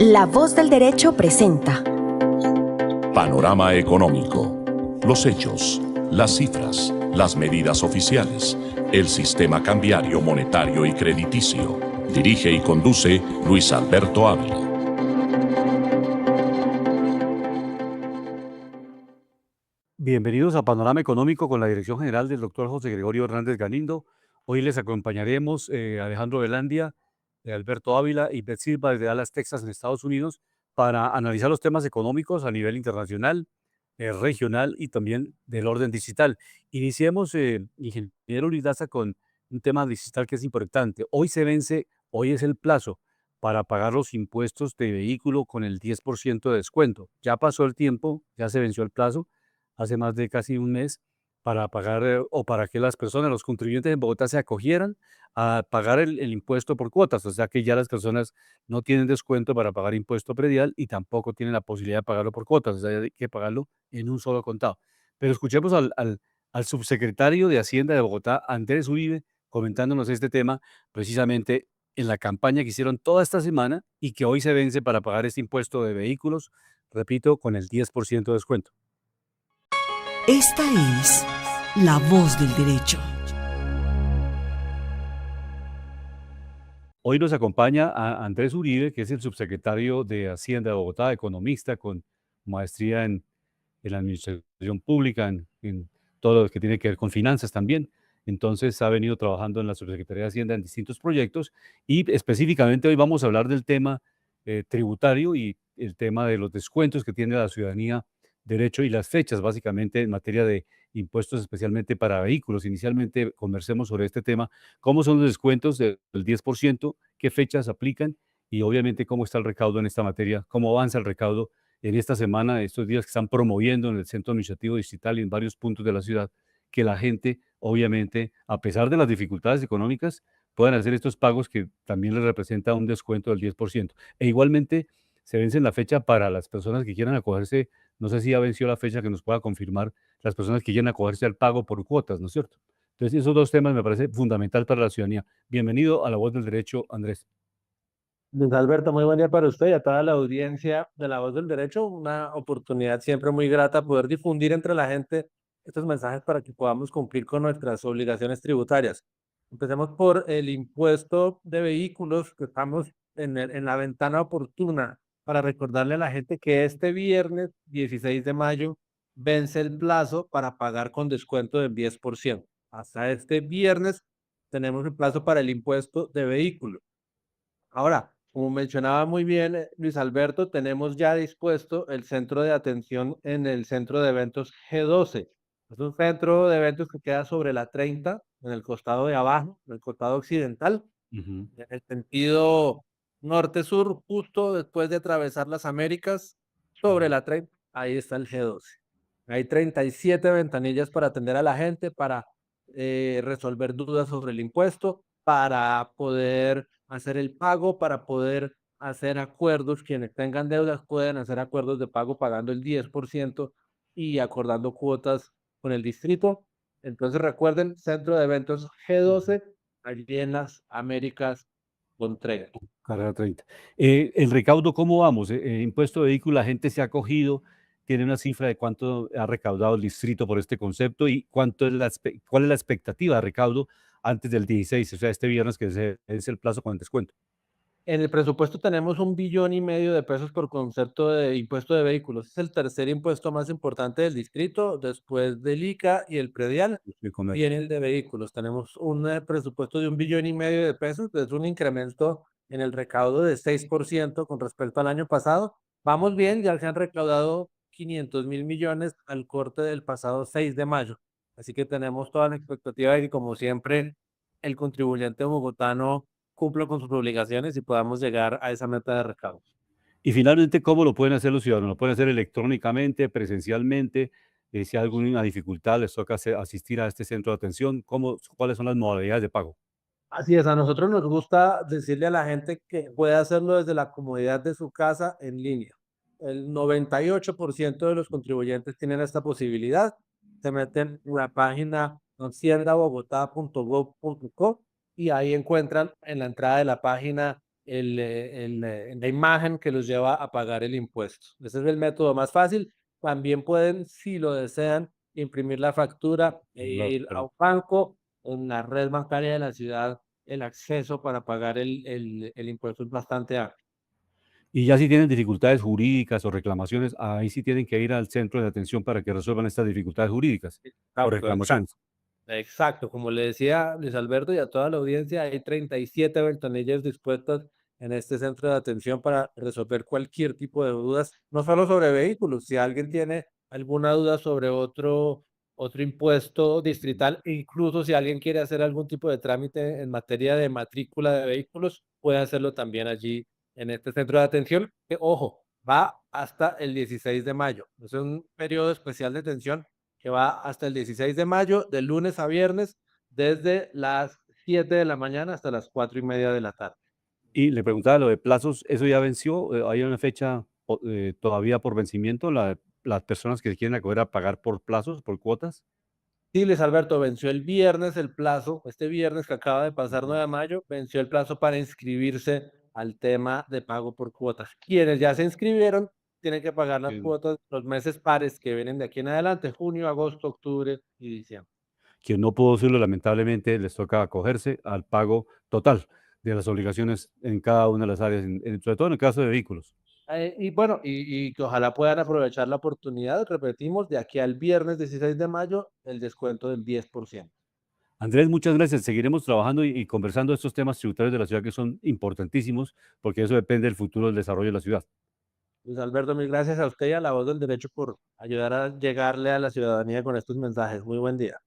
La Voz del Derecho presenta Panorama Económico. Los hechos, las cifras, las medidas oficiales, el sistema cambiario, monetario y crediticio. Dirige y conduce Luis Alberto Ávila. Bienvenidos a Panorama Económico con la dirección general del doctor José Gregorio Hernández Galindo. Hoy les acompañaremos Alejandro Velandia, Alberto Ávila y Beth Silva desde Dallas, Texas, en Estados Unidos, para analizar los temas económicos a nivel internacional, regional y también del orden digital. Iniciemos, ingeniero Luis Daza, con un tema digital que es importante. Hoy es el plazo para pagar los impuestos de vehículo con el 10% de descuento. Ya pasó el tiempo, ya se venció el plazo hace más de casi un mes para pagar o para que las personas, los contribuyentes en Bogotá se acogieran a pagar el impuesto por cuotas, o sea que ya las personas no tienen descuento para pagar impuesto predial y tampoco tienen la posibilidad de pagarlo por cuotas, o sea, hay que pagarlo en un solo contado. Pero escuchemos al subsecretario de Hacienda de Bogotá, Andrés Uribe, comentándonos este tema precisamente en la campaña que hicieron toda esta semana y que hoy se vence para pagar este impuesto de vehículos, repito, con el 10% de descuento. Esta es La Voz del Derecho. Hoy nos acompaña a Andrés Uribe, que es el subsecretario de Hacienda de Bogotá, economista con maestría en la administración pública, en todo lo que tiene que ver con finanzas también. Entonces ha venido trabajando en la Subsecretaría de Hacienda en distintos proyectos y específicamente hoy vamos a hablar del tema tributario y el tema de los descuentos que tiene la ciudadanía derecho y las fechas básicamente en materia de impuestos especialmente para vehículos. Inicialmente conversemos sobre este tema, cómo son los descuentos del 10%, qué fechas aplican y obviamente cómo está el recaudo en esta materia, cómo avanza el recaudo en esta semana, estos días que están promoviendo en el Centro Administrativo Digital y en varios puntos de la ciudad, que la gente, obviamente, a pesar de las dificultades económicas, puedan hacer estos pagos que también les representa un descuento del 10%. E igualmente se vence la fecha para las personas que quieran acogerse, no sé si ya venció la fecha que nos pueda confirmar, las personas que quieran acogerse al pago por cuotas, ¿no es cierto? Entonces, esos dos temas me parece fundamental para la ciudadanía. Bienvenido a La Voz del Derecho, Andrés. Luis Alberto, muy buen día para usted y a toda la audiencia de La Voz del Derecho. Una oportunidad siempre muy grata poder difundir entre la gente estos mensajes para que podamos cumplir con nuestras obligaciones tributarias. Empecemos por el impuesto de vehículos, que estamos en la ventana oportuna para recordarle a la gente que este viernes 16 de mayo vence el plazo para pagar con descuento del 10%. Hasta este viernes tenemos el plazo para el impuesto de vehículos. Ahora, como mencionaba muy bien Luis Alberto, tenemos ya dispuesto el centro de atención en el centro de eventos G12. Es un centro de eventos que queda sobre la 30, en el costado de abajo, en el costado occidental, Ujú. en el sentido norte-sur, justo después de atravesar las Américas, sobre la 30, ahí está el G12. Hay 37 ventanillas para atender a la gente, para resolver dudas sobre el impuesto, para poder hacer el pago, para poder hacer acuerdos. Quienes tengan deudas pueden hacer acuerdos de pago pagando el 10% y acordando cuotas con el distrito. Entonces recuerden, Centro de Eventos G12, allí en las Américas Contreras. Carrera 30. El recaudo, ¿cómo vamos? Impuesto de vehículo, la gente se ha acogido, tiene una cifra de cuánto ha recaudado el distrito por este concepto y cuánto es cuál es la expectativa de recaudo antes del 16, o sea, este viernes que es el plazo con el descuento. En el presupuesto tenemos 1,5 billones de pesos por concepto de impuesto de vehículos. Es el tercer impuesto más importante del distrito, después del ICA y el predial. El comercio. Viene el de vehículos. Tenemos un presupuesto de 1,5 billones de pesos, que es un incremento en el recaudo de 6% con respecto al año pasado. Vamos bien, ya se han recaudado 500.000 millones al corte del pasado 6 de mayo. Así que tenemos toda la expectativa de que, como siempre, el contribuyente bogotano cumpla con sus obligaciones y podamos llegar a esa meta de recaudo. Y finalmente, ¿cómo lo pueden hacer los ciudadanos? ¿Lo pueden hacer electrónicamente, presencialmente? Si hay alguna dificultad, les toca asistir a este centro de atención. ¿Cuáles son las modalidades de pago? Así es, a nosotros nos gusta decirle a la gente que puede hacerlo desde la comodidad de su casa en línea. El 98% de los contribuyentes tienen esta posibilidad. Se meten en la página haciendabogotá.gov.co y ahí encuentran en la entrada de la página la imagen que los lleva a pagar el impuesto. Ese es el método más fácil. También pueden, si lo desean, imprimir la factura e ir a Claro. un banco. En la red bancaria de la ciudad, el acceso para pagar el impuesto es bastante amplio. Y ya si tienen dificultades jurídicas o reclamaciones, ahí sí tienen que ir al centro de atención para que resuelvan estas dificultades jurídicas o Exacto, exacto. reclamaciones. Exacto, como le decía Luis Alberto y a toda la audiencia, hay 37 ventanillas dispuestas en este centro de atención para resolver cualquier tipo de dudas, no solo sobre vehículos, si alguien tiene alguna duda sobre otro impuesto distrital, incluso si alguien quiere hacer algún tipo de trámite en materia de matrícula de vehículos, puede hacerlo también allí en este centro de atención, que ojo, va hasta el 16 de mayo. Es un periodo especial de atención que va hasta el 16 de mayo, de lunes a viernes, desde las 7 de la mañana hasta las 4:30 de la tarde. Y le preguntaba lo de plazos, ¿eso ya venció? ¿Hay una fecha todavía por vencimiento? Las personas que quieren acoger a pagar por plazos, por cuotas. Sí, Luis Alberto, venció el viernes el plazo, este viernes que acaba de pasar 9 de mayo, venció el plazo para inscribirse al tema de pago por cuotas. Quienes ya se inscribieron tienen que pagar las Quien, cuotas los meses pares que vienen de aquí en adelante, junio, agosto, octubre y diciembre. quien no pudo hacerlo, lamentablemente, les toca acogerse al pago total de las obligaciones en cada una de las áreas, sobre todo en el caso de vehículos. Y bueno, y que ojalá puedan aprovechar la oportunidad, repetimos, de aquí al viernes 16 de mayo, el descuento del 10%. Andrés, muchas gracias. Seguiremos trabajando y conversando estos temas tributarios de la ciudad que son importantísimos porque eso depende del futuro del desarrollo de la ciudad. Luis Alberto, mil gracias a usted y a La Voz del Derecho por ayudar a llegarle a la ciudadanía con estos mensajes. Muy buen día.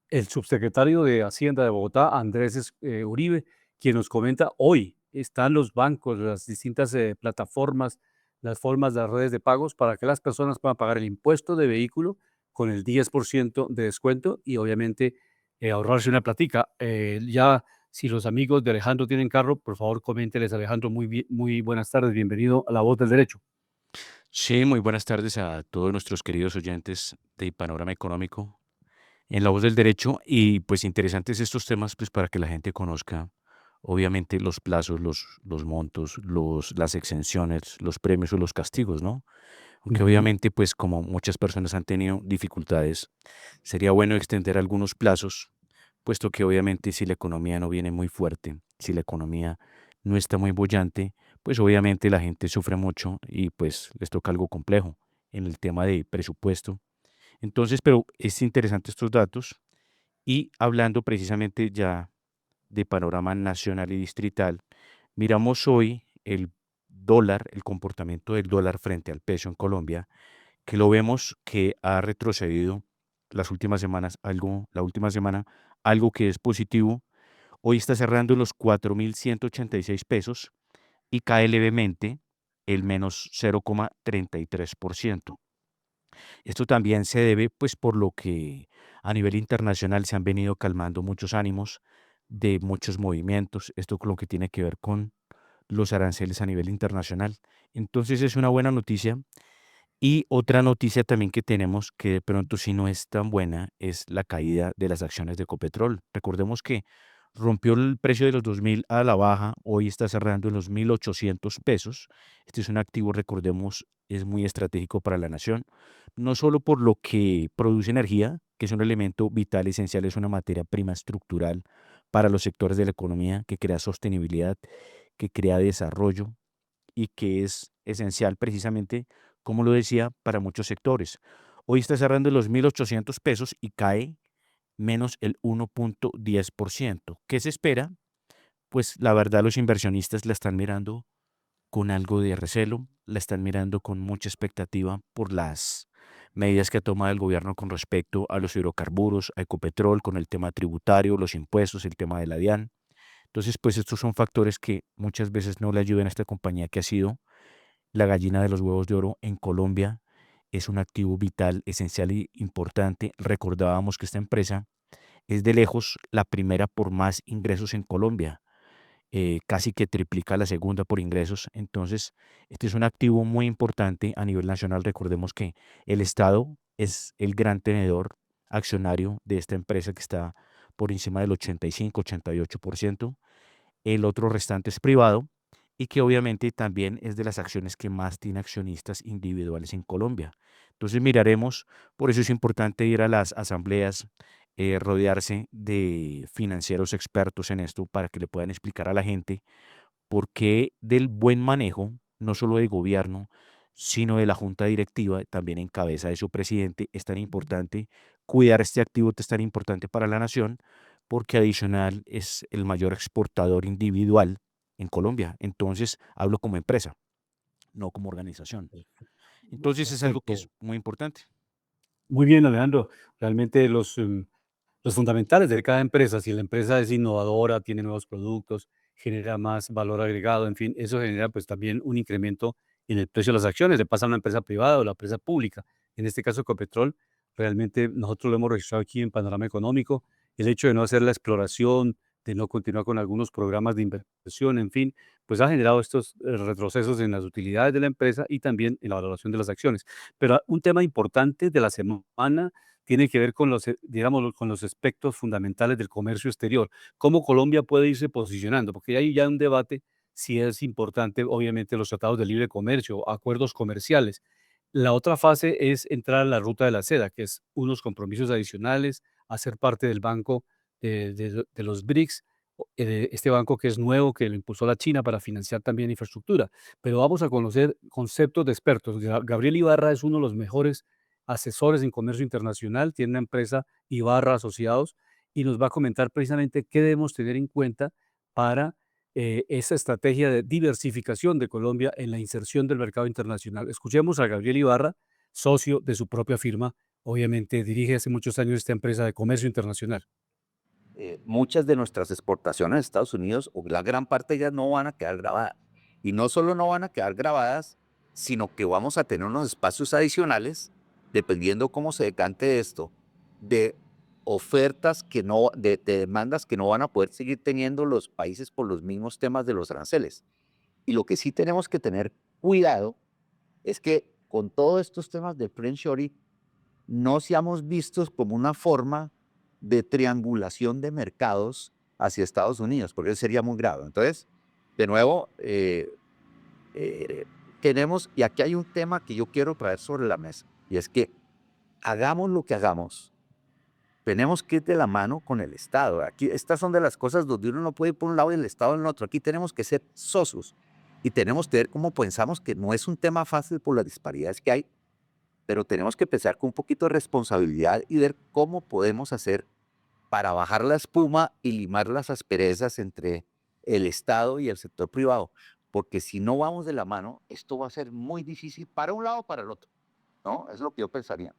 El subsecretario de Hacienda de Bogotá, Andrés Uribe, quien nos comenta hoy están los bancos, las distintas plataformas, las formas de las redes de pagos para que las personas puedan pagar el impuesto de vehículo con el 10% de descuento y obviamente ahorrarse una platica. Ya si los amigos de Alejandro tienen carro, por favor coménteles, Alejandro, muy buenas tardes, bienvenido a La Voz del Derecho. Sí, muy buenas tardes a todos nuestros queridos oyentes de Panorama Económico en La Voz del Derecho y pues interesantes estos temas pues para que la gente conozca obviamente los plazos, los montos, las exenciones, los premios o los castigos, ¿no? Aunque Ujú. obviamente pues como muchas personas han tenido dificultades, sería bueno extender algunos plazos, puesto que obviamente si la economía no viene muy fuerte, si la economía no está muy bollante, pues obviamente la gente sufre mucho y pues les toca algo complejo en el tema de presupuesto. Entonces, pero es interesante estos datos y hablando precisamente ya de panorama nacional y distrital, miramos hoy el dólar, el comportamiento del dólar frente al peso en Colombia, que lo vemos que ha retrocedido las últimas semanas, la última semana, algo que es positivo. Hoy está cerrando en los 4.186 pesos y cae levemente el menos 0,33%. Esto también se debe, pues, por lo que a nivel internacional se han venido calmando muchos ánimos de muchos movimientos, esto con lo que tiene que ver con los aranceles a nivel internacional. Entonces es una buena noticia. Y otra noticia también que tenemos, que de pronto sí no es tan buena, es la caída de las acciones de Ecopetrol. Recordemos que rompió el precio de los 2.000 a la baja, hoy está cerrando en los 1.800 pesos. Este es un activo, recordemos, es muy estratégico para la nación, no solo por lo que produce energía, que es un elemento vital, esencial, es una materia prima estructural para los sectores de la economía, que crea sostenibilidad, que crea desarrollo y que es esencial precisamente, como lo decía, para muchos sectores. Hoy está cerrando en los 1.800 pesos y cae menos el 1,10%. ¿Qué se espera? Pues la verdad los inversionistas la están mirando con algo de recelo, la están mirando con mucha expectativa por las medidas que ha tomado el gobierno con respecto a los hidrocarburos, a Ecopetrol, con el tema tributario, los impuestos, el tema de la DIAN. Entonces, pues estos son factores que muchas veces no le ayudan a esta compañía que ha sido la gallina de los huevos de oro en Colombia. Es un activo vital, esencial y importante. Recordábamos que esta empresa es de lejos la primera por más ingresos en Colombia, casi que triplica la segunda por ingresos. Entonces, este es un activo muy importante a nivel nacional. Recordemos que el Estado es el gran tenedor accionario de esta empresa que está por encima del 85-88%. El otro restante es privado y que obviamente también es de las acciones que más tiene accionistas individuales en Colombia. Entonces miraremos, por eso es importante ir a las asambleas, rodearse de financieros expertos en esto para que le puedan explicar a la gente por qué del buen manejo, no solo de gobierno, sino de la junta directiva, también en cabeza de su presidente, es tan importante cuidar este activo, es tan importante para la nación, porque adicional es el mayor exportador individual en Colombia. Entonces, hablo como empresa, no como organización. Entonces, es algo que Perfecto. es muy importante. Muy bien, Alejandro. Realmente los fundamentales de cada empresa, si la empresa es innovadora, tiene nuevos productos, genera más valor agregado, en fin, eso genera pues también un incremento en el precio de las acciones, le pasa a una empresa privada o a la empresa pública. En este caso, Ecopetrol, realmente nosotros lo hemos registrado aquí en Panorama Económico, el hecho de no hacer la exploración, de no continuar con algunos programas de inversión, en fin, pues ha generado estos retrocesos en las utilidades de la empresa y también en la valoración de las acciones. Pero un tema importante de la semana tiene que ver con los, digamos, con los aspectos fundamentales del comercio exterior. ¿Cómo Colombia puede irse posicionando? Porque hay ya un debate si es importante, obviamente, los tratados de libre comercio, acuerdos comerciales. La otra fase es entrar a la ruta de la seda, que es unos compromisos adicionales, hacer parte del banco de los BRICS, este banco que es nuevo, que lo impulsó la China para financiar también infraestructura. Pero vamos a conocer conceptos de expertos. Gabriel Ibarra es uno de los mejores asesores en comercio internacional, tiene una empresa Ibarra Asociados y nos va a comentar precisamente qué debemos tener en cuenta para esa estrategia de diversificación de Colombia en la inserción del mercado internacional. Escuchemos a Gabriel Ibarra, socio de su propia firma. Obviamente dirige hace muchos años esta empresa de comercio internacional. Muchas de nuestras exportaciones a Estados Unidos, o la gran parte de ellas, no van a quedar grabadas. Y no solo no van a quedar grabadas, sino que vamos a tener unos espacios adicionales, dependiendo cómo se decante esto, de ofertas que no, de demandas que no van a poder seguir teniendo los países por los mismos temas de los aranceles. Y lo que sí tenemos que tener cuidado es que con todos estos temas de friendshoring no seamos vistos como una forma de triangulación de mercados hacia Estados Unidos, porque eso sería muy grave. Entonces, de nuevo, tenemos, y aquí hay un tema que yo quiero traer sobre la mesa, y es que hagamos lo que hagamos, tenemos que ir de la mano con el Estado. Aquí, estas son de las cosas donde uno no puede ir por un lado y el Estado en el otro. Aquí tenemos que ser socios y tenemos que ver cómo pensamos que no es un tema fácil por las disparidades que hay, pero tenemos que pensar con un poquito de responsabilidad y ver cómo podemos hacer para bajar la espuma y limar las asperezas entre el Estado y el sector privado. Porque si no vamos de la mano, esto va a ser muy difícil para un lado o para el otro, ¿no? Es lo que yo pensaría.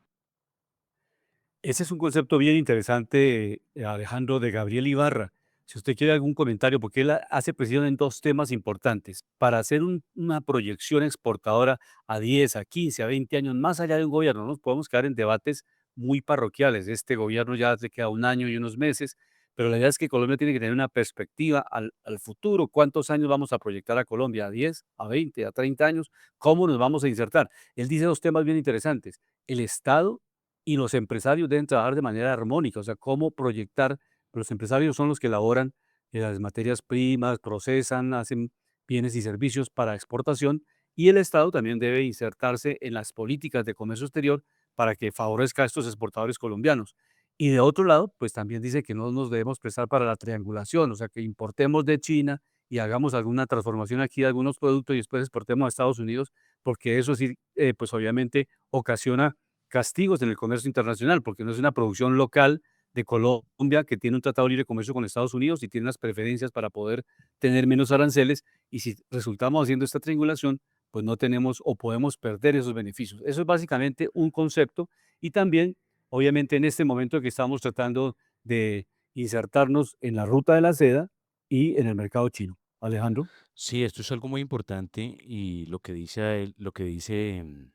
Ese es un concepto bien interesante, Alejandro, de Gabriel Ibarra. Si usted quiere algún comentario, porque él hace presión en dos temas importantes. Para hacer una proyección exportadora a 10, a 15, a 20 años, más allá de un gobierno, no nos podemos quedar en debates muy parroquiales. Este gobierno ya le queda un año y unos meses, pero la idea es que Colombia tiene que tener una perspectiva al futuro. ¿Cuántos años vamos a proyectar a Colombia? ¿A 10, a 20, a 30 años? ¿Cómo nos vamos a insertar? Él dice dos temas bien interesantes. El Estado y los empresarios deben trabajar de manera armónica, o sea, cómo proyectar. Los empresarios son los que elaboran las materias primas, procesan, hacen bienes y servicios para exportación y el Estado también debe insertarse en las políticas de comercio exterior para que favorezca a estos exportadores colombianos. Y de otro lado, pues también dice que no nos debemos prestar para la triangulación, o sea, que importemos de China y hagamos alguna transformación aquí de algunos productos y después exportemos a Estados Unidos, porque eso sí, pues obviamente ocasiona castigos en el comercio internacional, porque no es una producción local de Colombia que tiene un tratado de libre comercio con Estados Unidos y tiene las preferencias para poder tener menos aranceles. Y si resultamos haciendo esta triangulación, pues no tenemos o podemos perder esos beneficios. Eso es básicamente un concepto y también, obviamente, en este momento que estamos tratando de insertarnos en la ruta de la seda y en el mercado chino. Alejandro. Sí, esto es algo muy importante y lo que dice, lo que dice el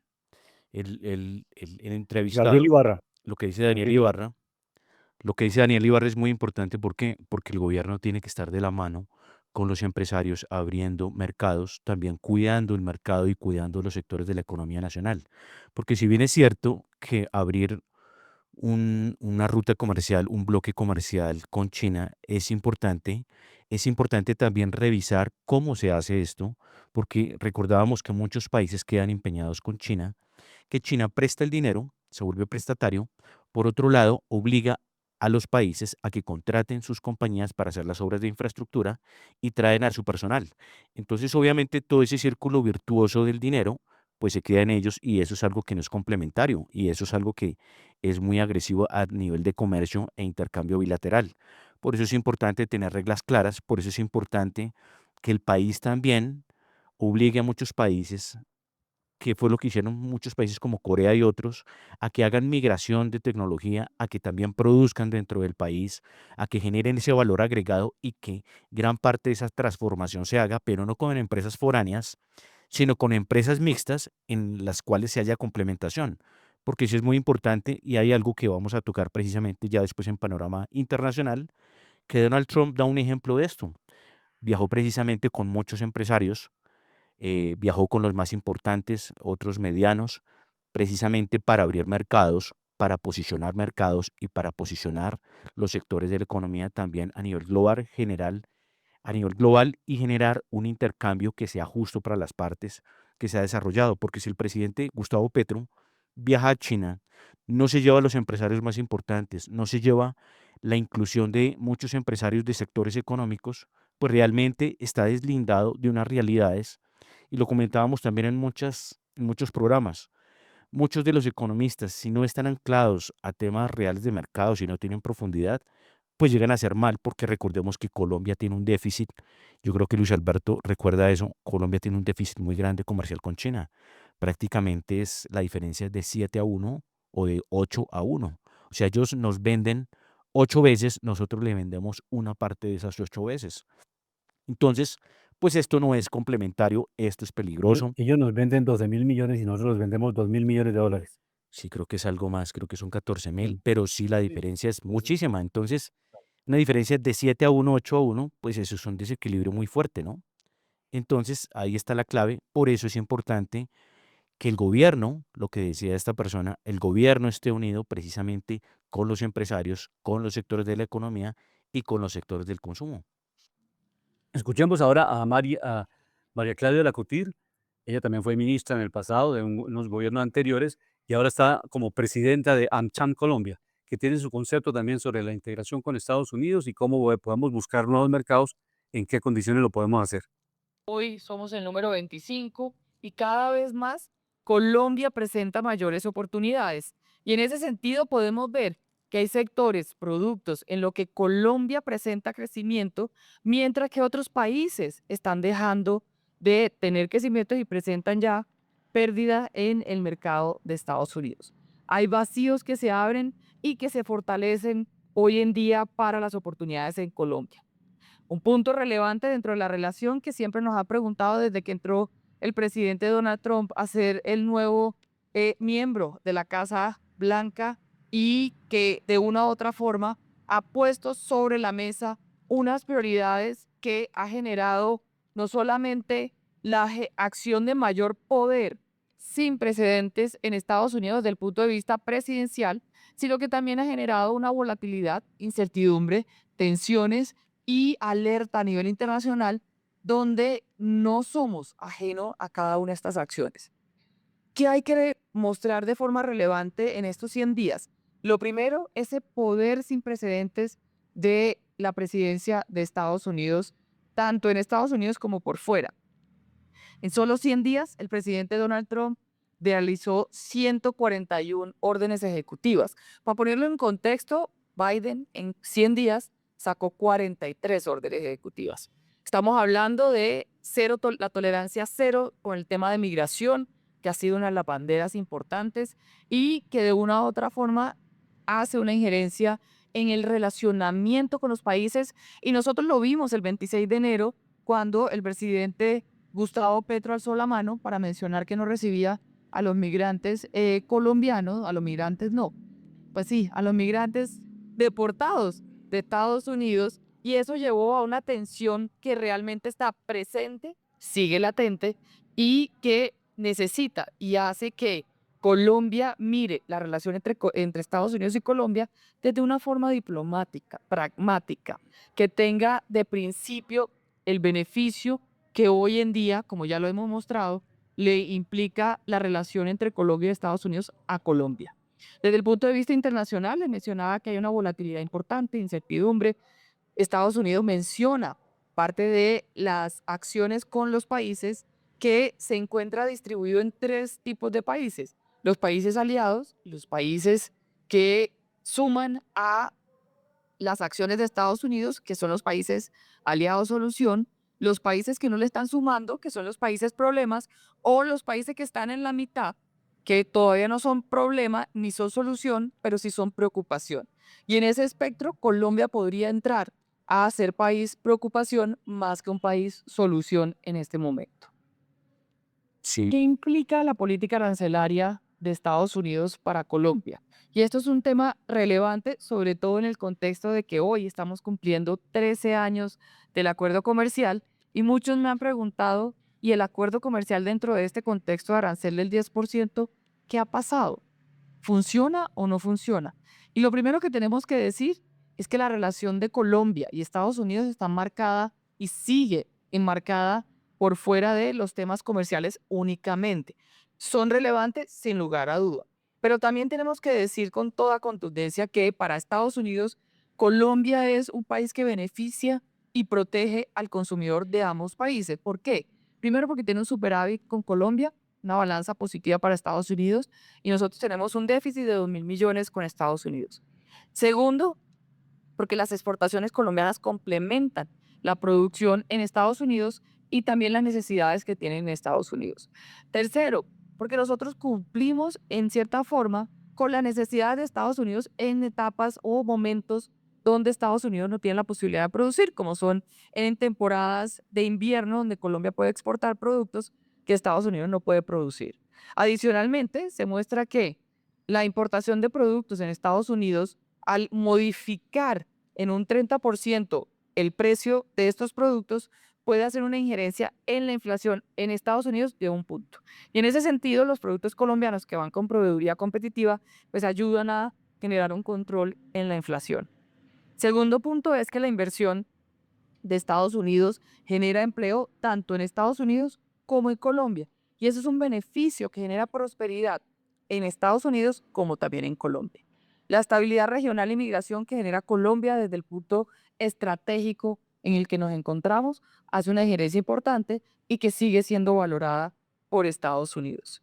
Gabriel entrevistado, Ibarra. lo que dice Daniel Gabriel Ibarra. Ibarra, lo que dice Daniel Ibarra es muy importante. ¿Por qué? Porque el gobierno tiene que estar de la mano con los empresarios abriendo mercados, también cuidando el mercado y cuidando los sectores de la economía nacional. Porque si bien es cierto que abrir una ruta comercial, un bloque comercial con China, es importante. Es importante también revisar cómo se hace esto, porque recordábamos que muchos países quedan empeñados con China, que China presta el dinero, se vuelve prestatario, por otro lado, obliga a los países a que contraten sus compañías para hacer las obras de infraestructura y traen a su personal. Entonces, obviamente, todo ese círculo virtuoso del dinero, pues se queda en ellos y eso es algo que no es complementario y eso es algo que es muy agresivo a nivel de comercio e intercambio bilateral. Por eso es importante tener reglas claras, por eso es importante que el país también obligue a muchos países, que fue lo que hicieron muchos países como Corea y otros, a que hagan migración de tecnología, a que también produzcan dentro del país, a que generen ese valor agregado y que gran parte de esa transformación se haga, pero no con empresas foráneas, sino con empresas mixtas en las cuales se haya complementación. Porque eso es muy importante y hay algo que vamos a tocar precisamente ya después en panorama internacional, que Donald Trump da un ejemplo de esto. Viajó precisamente con muchos empresarios, viajó con los más importantes, otros medianos, precisamente para abrir mercados, para posicionar mercados y para posicionar los sectores de la economía también a nivel global, general, a nivel global y generar un intercambio que sea justo para las partes, que sea desarrollado. Porque si el presidente Gustavo Petro viaja a China, no se lleva a los empresarios más importantes, no se lleva la inclusión de muchos empresarios de sectores económicos, pues realmente está deslindado de unas realidades y lo comentábamos también en muchos programas. Muchos de los economistas, si no están anclados a temas reales de mercado, si no tienen profundidad, pues llegan a ser mal, porque recordemos que Colombia tiene un déficit. Yo creo que Luis Alberto recuerda eso. Colombia tiene un déficit muy grande comercial con China. Prácticamente es la diferencia de 7-1 o de 8-1. O sea, ellos nos venden 8 veces, nosotros le vendemos una parte de esas 8 veces. Entonces, pues esto no es complementario, esto es peligroso. Ellos nos venden 12.000 millones y nosotros los vendemos 2.000 millones de dólares. Sí, creo que es algo más, creo que son 14.000, Mm. pero sí la Sí, diferencia es entonces, muchísima. Entonces, una diferencia de 7-1, 8-1, pues eso es un desequilibrio muy fuerte, ¿no? Entonces, ahí está la clave. Por eso es importante que el gobierno, lo que decía esta persona, el gobierno esté unido precisamente con los empresarios, con los sectores de la economía y con los sectores del consumo. Escuchemos ahora a María Claudia Lacutir. Ella también fue ministra en el pasado de unos gobiernos anteriores y ahora está como presidenta de AmCham Colombia, que tiene su concepto también sobre la integración con Estados Unidos y cómo podemos buscar nuevos mercados, en qué condiciones lo podemos hacer. Hoy somos el número 25 y cada vez más Colombia presenta mayores oportunidades. Y en ese sentido podemos ver que hay sectores, productos en lo que Colombia presenta crecimiento, mientras que otros países están dejando de tener crecimiento y presentan ya pérdida en el mercado de Estados Unidos. Hay vacíos que se abren y que se fortalecen hoy en día para las oportunidades en Colombia. Un punto relevante dentro de la relación que siempre nos ha preguntado desde que entró el presidente Donald Trump a ser el nuevo miembro de la Casa Blanca y que de una u otra forma ha puesto sobre la mesa unas prioridades que ha generado no solamente la acción de mayor poder sin precedentes en Estados Unidos desde el punto de vista presidencial, sino que también ha generado una volatilidad, incertidumbre, tensiones y alerta a nivel internacional donde no somos ajeno a cada una de estas acciones. ¿Qué hay que mostrar de forma relevante en estos 100 días? Lo primero, ese poder sin precedentes de la presidencia de Estados Unidos, tanto en Estados Unidos como por fuera. En solo 100 días, el presidente Donald Trump realizó 141 órdenes ejecutivas. Para ponerlo en contexto, Biden en 100 días sacó 43 órdenes ejecutivas. Estamos hablando de la tolerancia cero con el tema de migración, que ha sido una de las banderas importantes y que de una u otra forma hace una injerencia en el relacionamiento con los países. Y nosotros lo vimos el 26 de enero, cuando el presidente Gustavo Petro alzó la mano para mencionar que no recibía a los migrantes colombianos, a los migrantes no, pues sí, a los migrantes deportados de Estados Unidos, y eso llevó a una tensión que realmente está presente, sigue latente y que necesita y hace que Colombia mire la relación entre Estados Unidos y Colombia desde una forma diplomática, pragmática, que tenga de principio el beneficio que hoy en día, como ya lo hemos mostrado, le implica la relación entre Colombia y Estados Unidos a Colombia. Desde el punto de vista internacional, les mencionaba que hay una volatilidad importante, incertidumbre. Estados Unidos menciona parte de las acciones con los países que se encuentra distribuido en tres tipos de países: los países aliados, los países que suman a las acciones de Estados Unidos, que son los países aliados solución, los países que no le están sumando, que son los países problemas, o los países que están en la mitad, que todavía no son problema ni son solución, pero sí son preocupación. Y en ese espectro, Colombia podría entrar a ser país preocupación más que un país solución en este momento. Sí, ¿Qué implica la política arancelaria de Estados Unidos para Colombia? Y esto es un tema relevante, sobre todo en el contexto de que hoy estamos cumpliendo 13 años del acuerdo comercial y muchos me han preguntado, ¿y el acuerdo comercial dentro de este contexto de arancel del 10%, qué ha pasado? ¿Funciona o no funciona? Y lo primero que tenemos que decir es que la relación de Colombia y Estados Unidos está marcada y sigue enmarcada por fuera de los temas comerciales únicamente. Son relevantes sin lugar a duda. Pero también tenemos que decir con toda contundencia que para Estados Unidos, Colombia es un país que beneficia y protege al consumidor de ambos países. ¿Por qué? Primero, porque tiene un superávit con Colombia, una balanza positiva para Estados Unidos, y nosotros tenemos un déficit de 2.000 millones con Estados Unidos. Segundo, porque las exportaciones colombianas complementan la producción en Estados Unidos y también las necesidades que tienen en Estados Unidos. Tercero, porque nosotros cumplimos en cierta forma con la necesidad de Estados Unidos en etapas o momentos donde Estados Unidos no tiene la posibilidad de producir, como son en temporadas de invierno donde Colombia puede exportar productos que Estados Unidos no puede producir. Adicionalmente, se muestra que la importación de productos en Estados Unidos, al modificar en un 30% el precio de estos productos, puede hacer una injerencia en la inflación en Estados Unidos de un punto. Y en ese sentido, los productos colombianos que van con proveeduría competitiva, pues ayudan a generar un control en la inflación. Segundo punto es que la inversión de Estados Unidos genera empleo tanto en Estados Unidos como en Colombia. Y eso es un beneficio que genera prosperidad en Estados Unidos como también en Colombia. La estabilidad regional y migración que genera Colombia desde el punto estratégico en el que nos encontramos hace una injerencia importante y que sigue siendo valorada por Estados Unidos.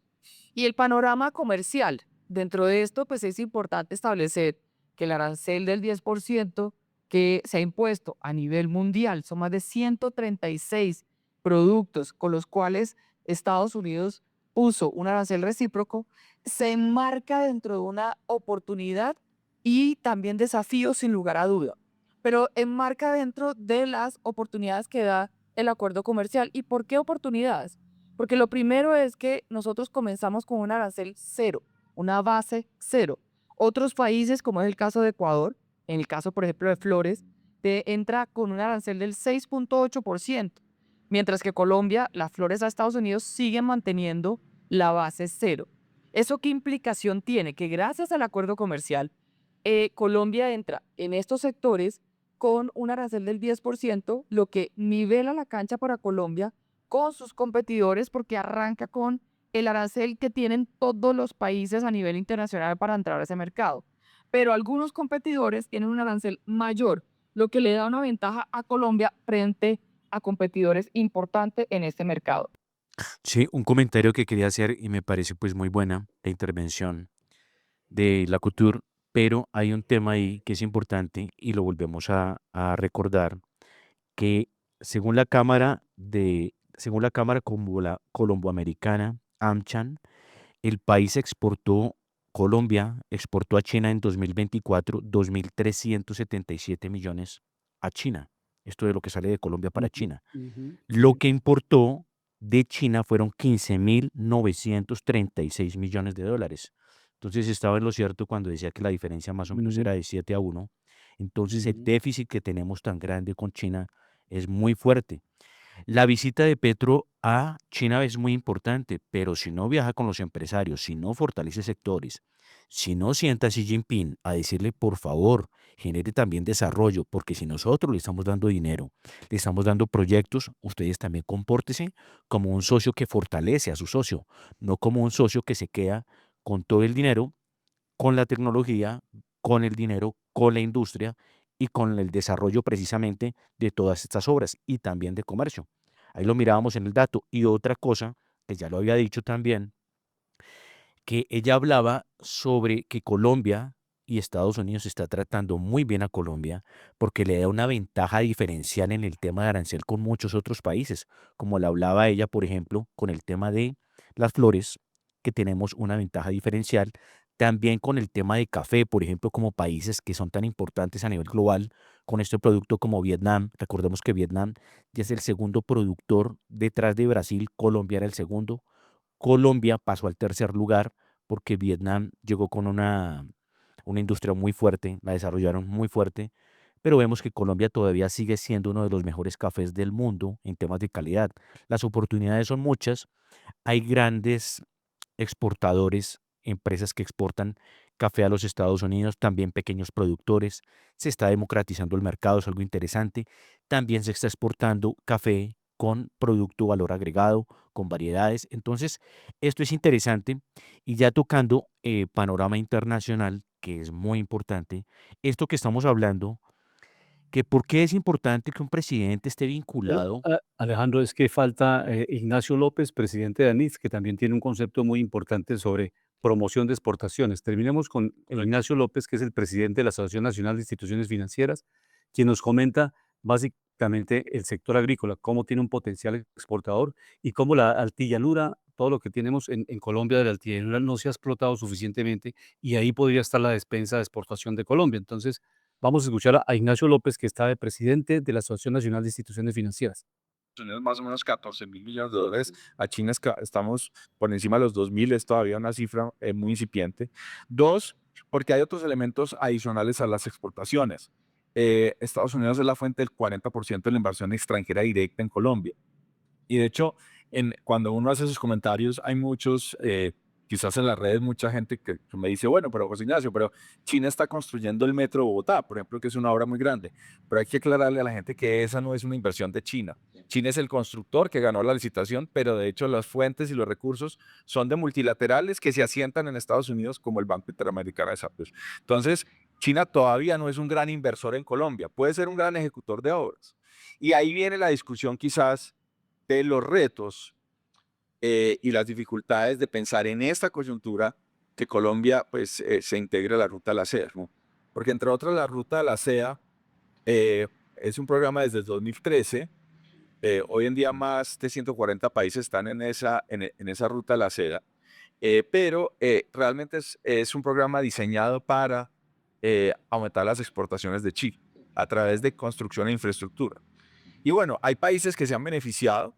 Y el panorama comercial, dentro de esto, pues es importante establecer que el arancel del 10% que se ha impuesto a nivel mundial, son más de 136 productos con los cuales Estados Unidos puso un arancel recíproco, se enmarca dentro de una oportunidad y también desafío sin lugar a duda, pero enmarca dentro de las oportunidades que da el acuerdo comercial. ¿Y por qué oportunidades? Porque lo primero es que nosotros comenzamos con un arancel cero, una base cero. Otros países, como es el caso de Ecuador, en el caso, por ejemplo, de flores, entra con un arancel del 6.8%, mientras que Colombia, las flores a Estados Unidos siguen manteniendo la base cero. ¿Eso qué implicación tiene? Que gracias al acuerdo comercial, Colombia entra en estos sectores con un arancel del 10%, lo que nivela la cancha para Colombia con sus competidores porque arranca con el arancel que tienen todos los países a nivel internacional para entrar a ese mercado. Pero algunos competidores tienen un arancel mayor, lo que le da una ventaja a Colombia frente a competidores importantes en este mercado. sí, un comentario que quería hacer y me parece pues muy buena la intervención de la Couture, pero hay un tema ahí que es importante y lo volvemos a recordar, que según la Cámara Colomboamericana, AmCham, el país Colombia exportó a China en 2024 2.377 millones a China. Esto es lo que sale de Colombia para China. Lo que importó de China fueron 15.936 millones de dólares. Entonces estaba en lo cierto cuando decía que la diferencia más o menos era de 7-1. Entonces el déficit que tenemos tan grande con China es muy fuerte. La visita de Petro a China es muy importante, pero si no viaja con los empresarios, si no fortalece sectores, si no sienta a Xi Jinping a decirle, por favor, genere también desarrollo, porque si nosotros le estamos dando dinero, le estamos dando proyectos, ustedes también compórtense como un socio que fortalece a su socio, no como un socio que se queda con todo el dinero, con la tecnología, con el dinero, con la industria y con el desarrollo precisamente de todas estas obras y también de comercio. Ahí lo mirábamos en el dato. Y otra cosa, que ya lo había dicho también, que ella hablaba sobre que Colombia y Estados Unidos está tratando muy bien a Colombia porque le da una ventaja diferencial en el tema de arancel con muchos otros países, como la hablaba ella, por ejemplo, con el tema de las flores, que tenemos una ventaja diferencial, también con el tema de café, por ejemplo, como países que son tan importantes a nivel global, con este producto como Vietnam. Recordemos que Vietnam ya es el segundo productor detrás de Brasil, Colombia era el segundo. Colombia pasó al tercer lugar porque Vietnam llegó con una industria muy fuerte, la desarrollaron muy fuerte, pero vemos que Colombia todavía sigue siendo uno de los mejores cafés del mundo en temas de calidad. Las oportunidades son muchas. Hay grandes exportadores, empresas que exportan café a los Estados Unidos, también pequeños productores. Se está democratizando el mercado, es algo interesante. También se está exportando café con producto valor agregado, con variedades. Entonces, esto es interesante. Y ya tocando panorama internacional, que es muy importante, esto que estamos hablando, que por qué es importante que un presidente esté vinculado. Alejandro, es que falta Ignacio López, presidente de ANIF, que también tiene un concepto muy importante sobre promoción de exportaciones. Terminemos con Ignacio López, que es el presidente de la Asociación Nacional de Instituciones Financieras, quien nos comenta básicamente el sector agrícola, cómo tiene un potencial exportador y cómo la altillanura, todo lo que tenemos en Colombia de la altillanura no se ha explotado suficientemente y ahí podría estar la despensa de exportación de Colombia. Entonces, vamos a escuchar a Ignacio López, que está de presidente de la Asociación Nacional de Instituciones Financieras. Unidos más o menos 14.000 millones de dólares. A China estamos por encima de los 2.000, es todavía una cifra muy incipiente. Dos, porque hay otros elementos adicionales a las exportaciones. Estados Unidos es la fuente del 40% de la inversión extranjera directa en Colombia. Y de hecho, cuando uno hace esos comentarios, hay muchos, quizás en las redes, mucha gente que me dice, bueno, pero José Ignacio, pero China está construyendo el metro de Bogotá, por ejemplo, que es una obra muy grande. Pero hay que aclararle a la gente que esa no es una inversión de China. China es el constructor que ganó la licitación, pero de hecho las fuentes y los recursos son de multilaterales que se asientan en Estados Unidos, como el Banco Interamericano de Desarrollo. Entonces, China todavía no es un gran inversor en Colombia, puede ser un gran ejecutor de obras. Y ahí viene la discusión quizás de los retos y las dificultades de pensar en esta coyuntura que Colombia pues, se integre a la Ruta de la Seda, ¿no? Porque entre otras la Ruta de la Seda es un programa desde el 2013. Hoy en día más de 140 países están en esa Ruta de la Seda, pero realmente es un programa diseñado para aumentar las exportaciones de Chile a través de construcción e infraestructura. Y bueno, hay países que se han beneficiado,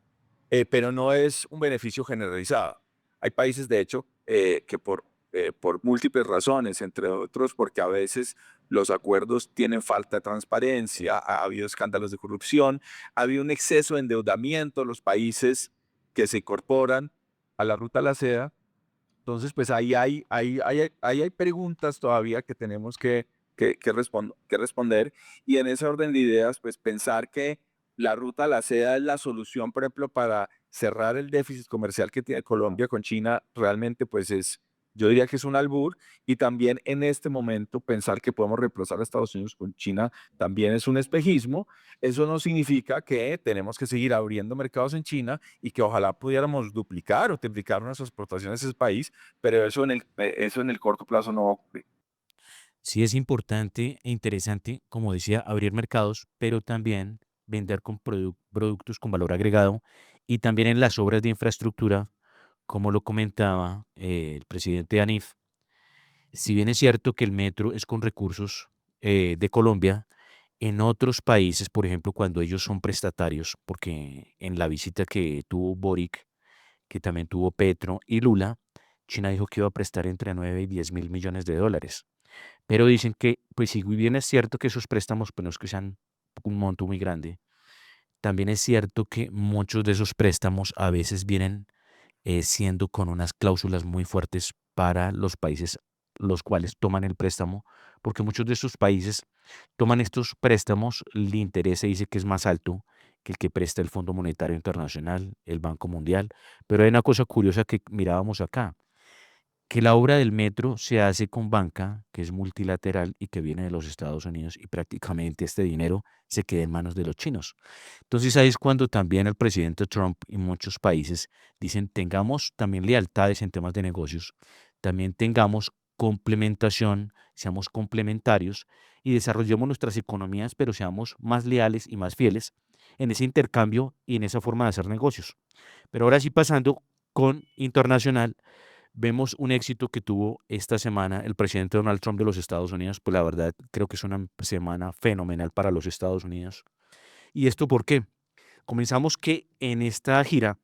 pero no es un beneficio generalizado. Hay países, de hecho, que por múltiples razones, entre otros porque a veces los acuerdos tienen falta de transparencia, ha habido escándalos de corrupción, ha habido un exceso de endeudamiento en los países que se incorporan a la Ruta de la Seda. Entonces, pues ahí hay preguntas todavía que tenemos que responder. Y en ese orden de ideas, pues pensar que la Ruta a la Seda es la solución, por ejemplo, para cerrar el déficit comercial que tiene Colombia con China, realmente pues yo diría que es un albur. Y también en este momento pensar que podemos reemplazar a Estados Unidos con China también es un espejismo. Eso no significa que tenemos que seguir abriendo mercados en China y que ojalá pudiéramos duplicar o triplicar nuestras exportaciones a ese país, pero eso en el corto plazo no va a ocurrir. Sí es importante e interesante, como decía, abrir mercados, pero también vender con productos con valor agregado y también en las obras de infraestructura, como lo comentaba el presidente de ANIF. Si bien es cierto que el metro es con recursos de Colombia, en otros países, por ejemplo, cuando ellos son prestatarios, porque en la visita que tuvo Boric, que también tuvo Petro y Lula, China dijo que iba a prestar entre 9 y 10 mil millones de dólares. Pero dicen que, pues si bien es cierto que esos préstamos, pues no es que sean un monto muy grande, también es cierto que muchos de esos préstamos a veces vienen siendo con unas cláusulas muy fuertes para los países los cuales toman el préstamo, porque muchos de esos países toman estos préstamos, el interés se dice que es más alto que el que presta el Fondo Monetario Internacional, el Banco Mundial, pero hay una cosa curiosa que mirábamos acá, que la obra del metro se hace con banca, que es multilateral y que viene de los Estados Unidos y prácticamente este dinero se queda en manos de los chinos. Entonces ahí es cuando también el presidente Trump y muchos países dicen tengamos también lealtades en temas de negocios, también tengamos complementación, seamos complementarios y desarrollemos nuestras economías, pero seamos más leales y más fieles en ese intercambio y en esa forma de hacer negocios. Pero ahora sí pasando con internacional, vemos un éxito que tuvo esta semana el presidente Donald Trump de los Estados Unidos, pues la verdad creo que es una semana fenomenal para los Estados Unidos. ¿Y esto por qué? Comenzamos que en esta gira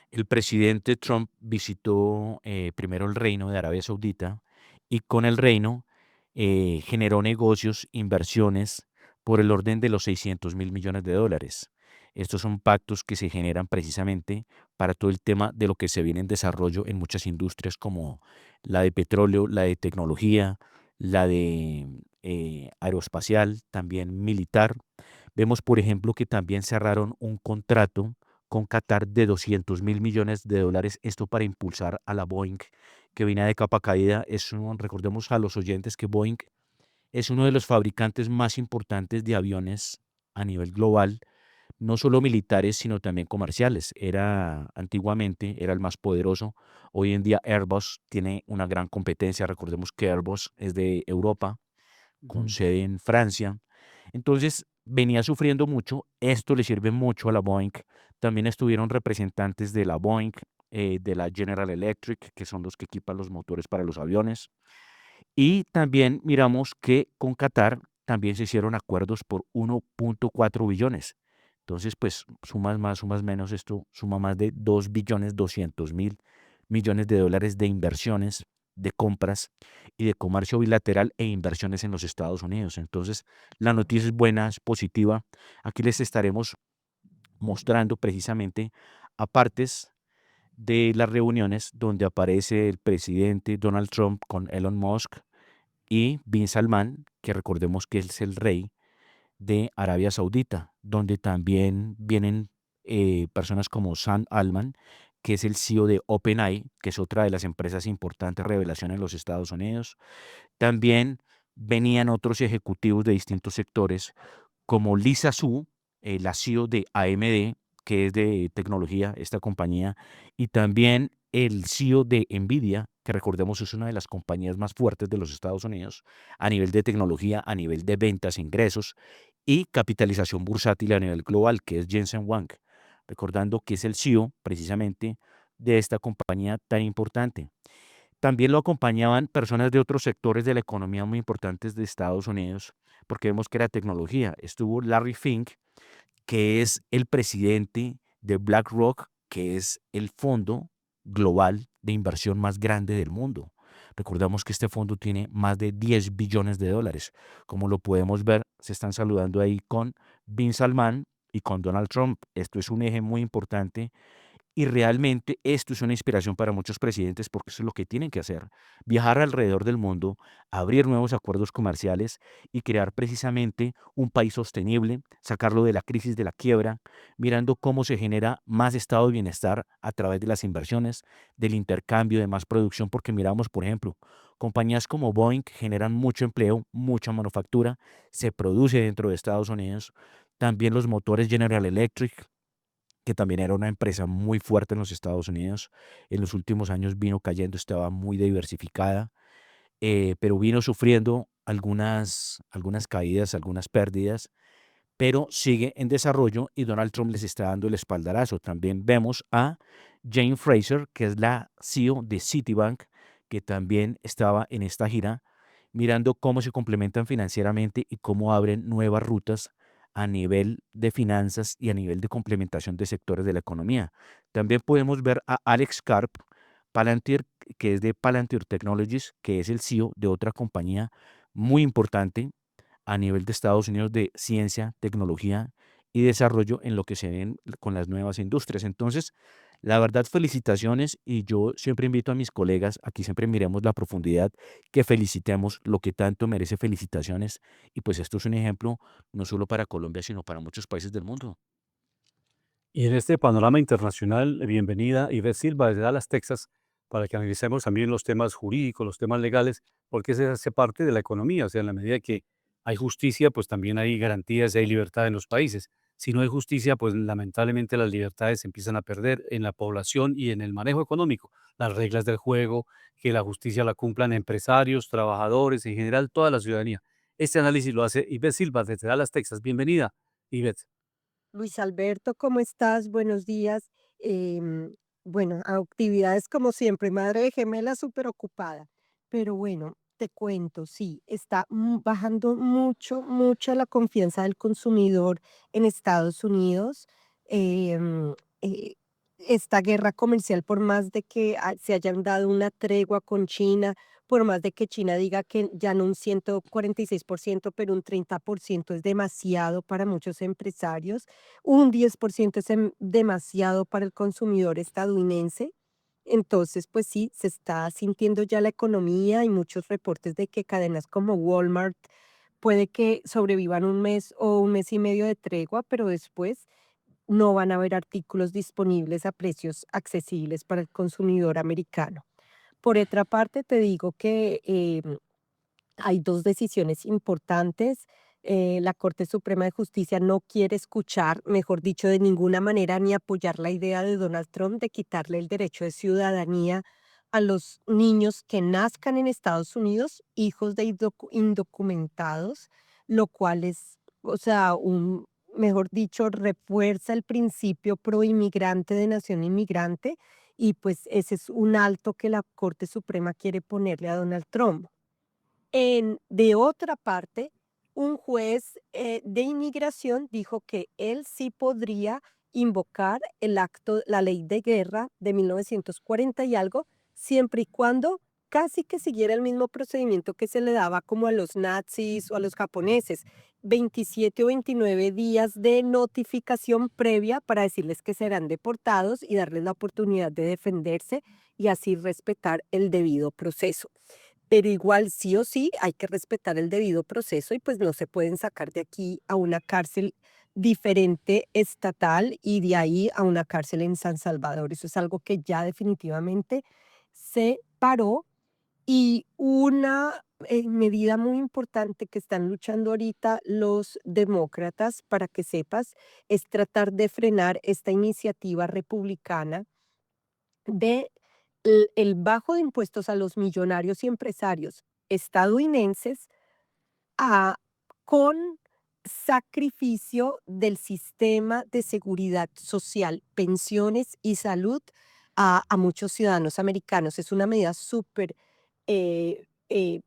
el presidente Trump visitó primero el reino de Arabia Saudita y con el reino generó negocios, inversiones por el orden de los 600.000 millones de dólares. Estos son pactos que se generan precisamente para todo el tema de lo que se viene en desarrollo en muchas industrias como la de petróleo, la de tecnología, la de aeroespacial, también militar. Vemos, por ejemplo, que también cerraron un contrato con Qatar de 200.000 millones de dólares, esto para impulsar a la Boeing, que viene de capa caída. Recordemos a los oyentes que Boeing es uno de los fabricantes más importantes de aviones a nivel global, no solo militares, sino también comerciales. Antiguamente era el más poderoso. Hoy en día Airbus tiene una gran competencia. Recordemos que Airbus es de Europa, con Ujú. sede en Francia. Entonces, venía sufriendo mucho. Esto le sirve mucho a la Boeing. También estuvieron representantes de la Boeing, de la General Electric, que son los que equipan los motores para los aviones. Y también miramos que con Qatar también se hicieron acuerdos por 1.4 billones. Entonces, pues sumas más, sumas menos, esto suma más de 2.200.000 millones de dólares de inversiones, de compras y de comercio bilateral e inversiones en los Estados Unidos. Entonces, la noticia es buena, es positiva. Aquí les estaremos mostrando precisamente a partes de las reuniones donde aparece el presidente Donald Trump con Elon Musk y Bin Salman, que recordemos que es el rey de Arabia Saudita, donde también vienen personas como Sam Altman, que es el CEO de OpenAI, que es otra de las empresas importantes revelación en los Estados Unidos. También venían otros ejecutivos de distintos sectores, como Lisa Su, la CEO de AMD, que es de tecnología, esta compañía, y también el CEO de Nvidia, que recordemos es una de las compañías más fuertes de los Estados Unidos a nivel de tecnología, a nivel de ventas, ingresos y capitalización bursátil a nivel global, que es Jensen Huang, recordando que es el CEO precisamente de esta compañía tan importante. También lo acompañaban personas de otros sectores de la economía muy importantes de Estados Unidos, porque vemos que era tecnología. Estuvo Larry Fink, que es el presidente de BlackRock, que es el fondo global de inversión más grande del mundo. Recordamos que este fondo tiene más de 10 billones de dólares. Como lo podemos ver, se están saludando ahí con Bin Salman y con Donald Trump. Esto es un eje muy importante y realmente esto es una inspiración para muchos presidentes porque eso es lo que tienen que hacer, viajar alrededor del mundo, abrir nuevos acuerdos comerciales y crear precisamente un país sostenible, sacarlo de la crisis de la quiebra, mirando cómo se genera más estado de bienestar a través de las inversiones, del intercambio, de más producción, porque miramos, por ejemplo, compañías como Boeing generan mucho empleo, mucha manufactura, se produce dentro de Estados Unidos, también los motores General Electric, que también era una empresa muy fuerte en los Estados Unidos. En los últimos años vino cayendo, estaba muy diversificada, pero vino sufriendo algunas caídas, algunas pérdidas, pero sigue en desarrollo y Donald Trump les está dando el espaldarazo. También vemos a Jane Fraser, que es la CEO de Citibank, que también estaba en esta gira, mirando cómo se complementan financieramente y cómo abren nuevas rutas a nivel de finanzas y a nivel de complementación de sectores de la economía. También podemos ver a Alex Karp, Palantir, que es de Palantir Technologies, que es el CEO de otra compañía muy importante a nivel de Estados Unidos de ciencia, tecnología y desarrollo en lo que se ven con las nuevas industrias. Entonces, la verdad, felicitaciones y yo siempre invito a mis colegas, aquí siempre miremos la profundidad, que felicitemos lo que tanto merece felicitaciones y pues esto es un ejemplo no solo para Colombia, sino para muchos países del mundo. Y en este panorama internacional, bienvenida Ivette Silva desde Dallas, Texas, para que analicemos también los temas jurídicos, los temas legales, porque eso hace parte de la economía. O sea, en la medida que hay justicia, pues también hay garantías y hay libertad en los países. Si no hay justicia, pues lamentablemente las libertades se empiezan a perder en la población y en el manejo económico. Las reglas del juego, que la justicia la cumplan empresarios, trabajadores, en general toda la ciudadanía. Este análisis lo hace Ivette Silva desde Dallas, Texas. Bienvenida, Ivette. Luis Alberto, ¿cómo estás? Buenos días. Em, bueno, actividades como siempre, madre de gemela súper ocupada. Pero bueno, te cuento, sí, está bajando mucho la confianza del consumidor en Estados Unidos. Em, eh, Esta guerra comercial, por más de que se hayan dado una tregua con China, por más de que China diga que ya no un 146%, pero un 30% es demasiado para muchos empresarios, un 10% es demasiado para el consumidor estadounidense. Entonces, pues sí, se está sintiendo ya la economía. Hay muchos reportes de que cadenas como Walmart puede que sobrevivan un mes o un mes y medio de tregua, pero después no van a haber artículos disponibles a precios accesibles para el consumidor americano. Por otra parte, te digo que hay dos decisiones importantes. La Corte Suprema de Justicia no quiere escuchar, mejor dicho, de ninguna manera, ni apoyar la idea de Donald Trump de quitarle el derecho de ciudadanía a los niños que nazcan en Estados Unidos, hijos de indocumentados, lo cual es, o sea, mejor dicho, refuerza el principio pro inmigrante de nación inmigrante, y pues ese es un alto que la Corte Suprema quiere ponerle a Donald Trump. De otra parte, un juez de inmigración dijo que él sí podría invocar la ley de guerra de 1940 y algo, siempre y cuando casi que siguiera el mismo procedimiento que se le daba como a los nazis o a los japoneses, 27 o 29 días de notificación previa para decirles que serán deportados y darles la oportunidad de defenderse y así respetar el debido proceso. Pero igual sí o sí hay que respetar el debido proceso y pues no se pueden sacar de aquí a una cárcel diferente estatal y de ahí a una cárcel en San Salvador. Eso es algo que ya definitivamente se paró. Y una medida muy importante que están luchando ahorita los demócratas, para que sepas, es tratar de frenar esta iniciativa republicana de el bajo de impuestos a los millonarios y empresarios estadounidenses a con sacrificio del sistema de seguridad social, pensiones y salud a muchos ciudadanos americanos. Es una medida súper, eh, eh,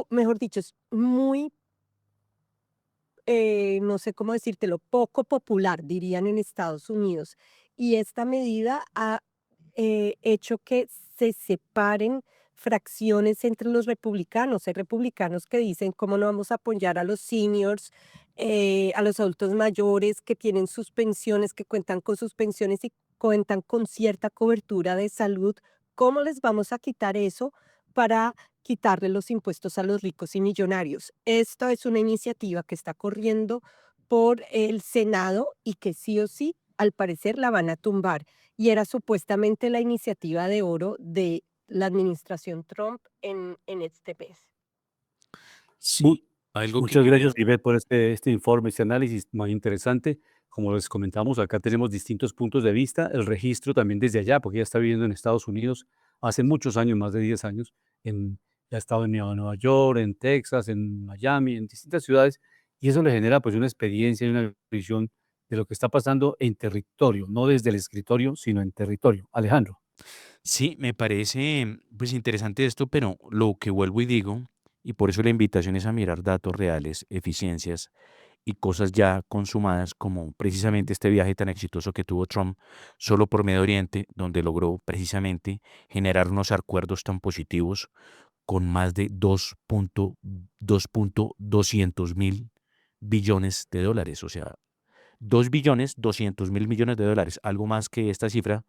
mejor dicho, es muy, no sé cómo decírtelo, poco popular, dirían en Estados Unidos. Y esta medida ha hecho que se separen fracciones entre los republicanos. Hay republicanos que dicen cómo no vamos a apoyar a los seniors, a los adultos mayores que tienen sus pensiones, que cuentan con sus pensiones y cuentan con cierta cobertura de salud. ¿Cómo les vamos a quitar eso para quitarle los impuestos a los ricos y millonarios? Esta es una iniciativa que está corriendo por el Senado y que sí o sí, al parecer, la van a tumbar. Y era supuestamente la iniciativa de oro de la administración Trump en este mes. Mu- Sí, algo que Muchas quería. gracias, Ivette, por este informe, este análisis muy interesante. Como les comentamos, acá tenemos distintos puntos de vista. El registro también desde allá, porque ella está viviendo en Estados Unidos hace muchos años, más de 10 años. Ya ha estado en Nueva York, en Texas, en Miami, en distintas ciudades. Y eso le genera pues una experiencia y una visión de lo que está pasando en territorio, no desde el escritorio, sino en territorio. Alejandro. Sí, me parece pues interesante esto, pero lo que vuelvo y digo, y por eso la invitación es a mirar datos reales, eficiencias y cosas ya consumadas, como precisamente este viaje tan exitoso que tuvo Trump solo por Medio Oriente, donde logró precisamente generar unos acuerdos tan positivos con más de 2.200.000 billones de dólares. O sea, $2.200.000.000.000, algo más que esta cifra,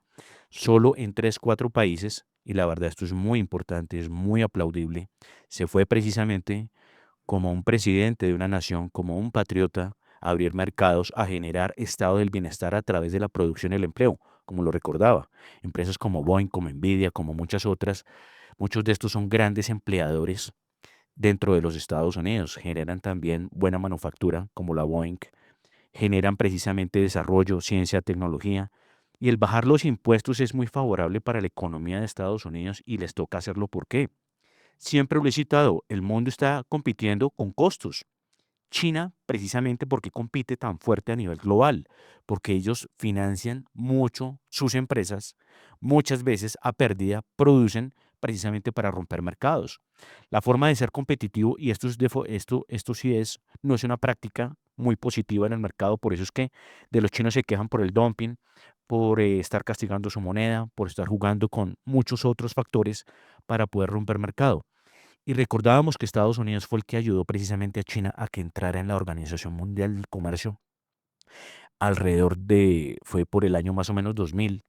solo en 3, 4 países, y la verdad esto es muy importante, es muy aplaudible. Se fue precisamente como un presidente de una nación, como un patriota, a abrir mercados, a generar estado del bienestar a través de la producción y el empleo, como lo recordaba. Empresas como Boeing, como Nvidia, como muchas otras, muchos de estos son grandes empleadores dentro de los Estados Unidos. Generan también buena manufactura, como la Boeing. Generan precisamente desarrollo, ciencia, tecnología. Y el bajar los impuestos es muy favorable para la economía de Estados Unidos y les toca hacerlo. ¿Por qué? Siempre lo he citado, el mundo está compitiendo con costos. China, precisamente porque compite tan fuerte a nivel global, porque ellos financian mucho sus empresas, muchas veces a pérdida, producen precisamente para romper mercados. La forma de ser competitivo, y esto, esto sí es, no es una práctica muy positiva en el mercado, por eso es que de los chinos se quejan por el dumping, por estar castigando su moneda, por estar jugando con muchos otros factores para poder romper mercado. Y recordábamos que Estados Unidos fue el que ayudó precisamente a China a que entrara en la Organización Mundial del Comercio alrededor de, fue por el año más o menos 2000,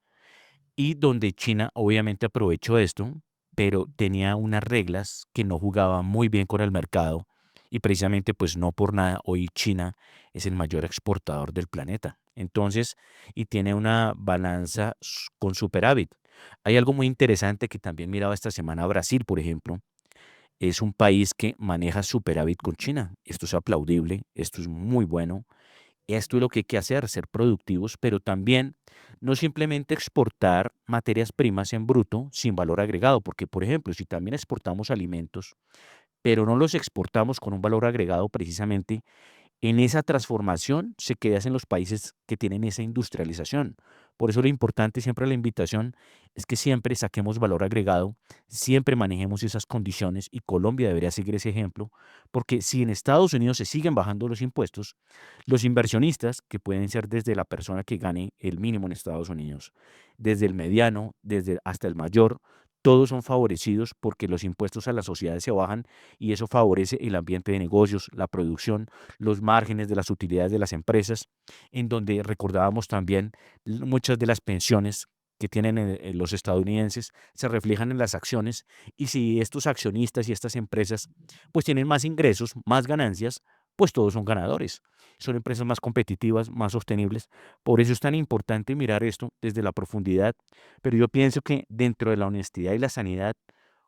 y donde China obviamente aprovechó esto, pero tenía unas reglas que no jugaban muy bien con el mercado, y precisamente pues no por nada hoy China es el mayor exportador del planeta. Entonces, y tiene una balanza con superávit. Hay algo muy interesante que también miraba esta semana Brasil, por ejemplo, es un país que maneja superávit con China. Esto es aplaudible, esto es muy bueno. Esto es lo que hay que hacer, ser productivos, pero también no simplemente exportar materias primas en bruto sin valor agregado, porque por ejemplo, si también exportamos alimentos, pero no los exportamos con un valor agregado precisamente, en esa transformación se queda en los países que tienen esa industrialización. Por eso lo importante, siempre la invitación, es que siempre saquemos valor agregado, siempre manejemos esas condiciones, y Colombia debería seguir ese ejemplo, porque si en Estados Unidos se siguen bajando los impuestos, los inversionistas, que pueden ser desde la persona que gane el mínimo en Estados Unidos, desde el mediano, desde hasta el mayor, todos son favorecidos porque los impuestos a las sociedades se bajan, y eso favorece el ambiente de negocios, la producción, los márgenes de las utilidades de las empresas, en donde recordábamos también muchas de las pensiones que tienen los estadounidenses se reflejan en las acciones, y si estos accionistas y estas empresas pues tienen más ingresos, más ganancias, pues todos son ganadores. Son empresas más competitivas, más sostenibles. Por eso es tan importante mirar esto desde la profundidad, pero yo pienso que dentro de la honestidad y la sanidad,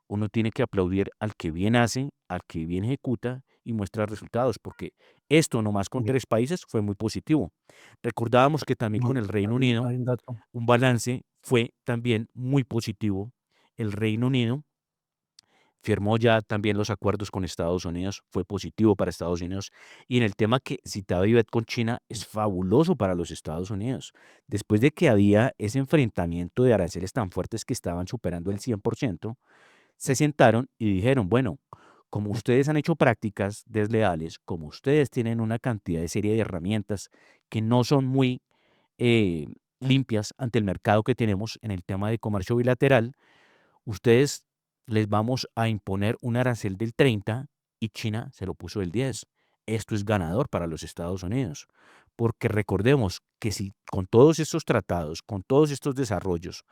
uno tiene que aplaudir al que bien hace, al que bien ejecuta y muestra resultados, porque esto nomás con Mira, 3 países fue muy positivo. Recordábamos que también con el Reino Unido, hay un dato. un balance fue también muy positivo. El Reino Unido firmó ya también los acuerdos con Estados Unidos, fue positivo para Estados Unidos. Y en el tema que citaba Ivette con China, es fabuloso para los Estados Unidos. Después de que había ese enfrentamiento de aranceles tan fuertes que estaban superando el 100%, se sentaron y dijeron, bueno, como ustedes han hecho prácticas desleales, como ustedes tienen una cantidad de serie de herramientas que no son muy eh, limpias ante el mercado que tenemos en el tema de comercio bilateral, ustedes les vamos a imponer un arancel del 30 y China se lo puso del 10. Esto es ganador para los Estados Unidos, porque recordemos que si con todos estos tratados, con todos estos desarrollos,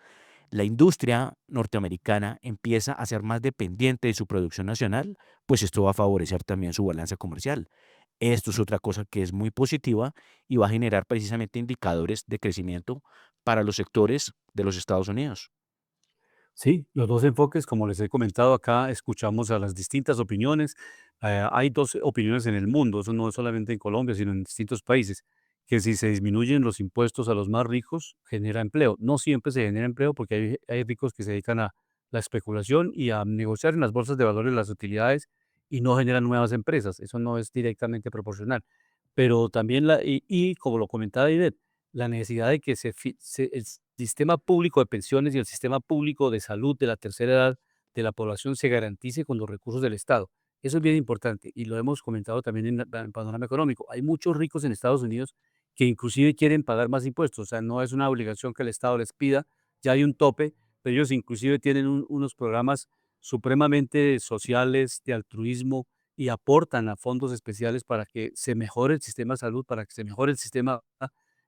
la industria norteamericana empieza a ser más dependiente de su producción nacional, pues esto va a favorecer también su balanza comercial. Esto es otra cosa que es muy positiva y va a generar precisamente indicadores de crecimiento para los sectores de los Estados Unidos. Sí, los dos enfoques, como les he comentado acá, escuchamos a las distintas opiniones. Hay dos opiniones en el mundo, eso no es solamente en Colombia, sino en distintos países, que si se disminuyen los impuestos a los más ricos, genera empleo. No siempre se genera empleo porque hay ricos que se dedican a la especulación y a negociar en las bolsas de valores las utilidades y no generan nuevas empresas. Eso no es directamente proporcional. Pero también, y como lo comentaba Idet, la necesidad de que el sistema público de pensiones y el sistema público de salud de la tercera edad de la población se garantice con los recursos del Estado. Eso es bien importante y lo hemos comentado también en Panorama Económico. Hay muchos ricos en Estados Unidos que inclusive quieren pagar más impuestos, o sea, no es una obligación que el Estado les pida, ya hay un tope, pero ellos inclusive tienen unos programas supremamente sociales, de altruismo, y aportan a fondos especiales para que se mejore el sistema de salud, para que se mejore el sistema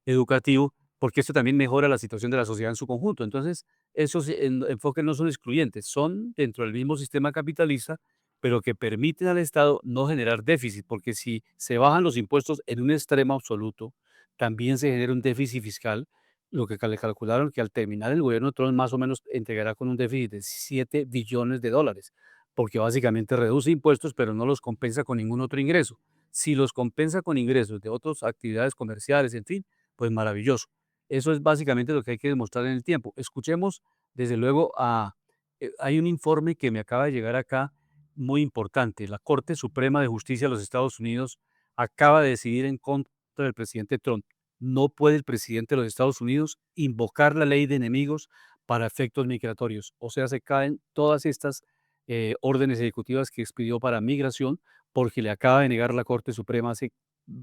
educativo, porque esto también mejora la situación de la sociedad en su conjunto. Entonces, esos enfoques no son excluyentes, son dentro del mismo sistema capitalista, pero que permiten al Estado no generar déficit, porque si se bajan los impuestos en un extremo absoluto, también se genera un déficit fiscal, lo que le calcularon que al terminar el gobierno de Trump más o menos entregará con un déficit de $7 billones, porque básicamente reduce impuestos, pero no los compensa con ningún otro ingreso. Si los compensa con ingresos de otras actividades comerciales, en fin, pues maravilloso. Eso es básicamente lo que hay que demostrar en el tiempo. Escuchemos, desde luego, hay un informe que me acaba de llegar acá muy importante. La Corte Suprema de Justicia de los Estados Unidos acaba de decidir en contra del presidente Trump. No puede el presidente de los Estados Unidos invocar la ley de enemigos para efectos migratorios. O sea, se caen todas estas órdenes ejecutivas que expidió para migración porque le acaba de negar la Corte Suprema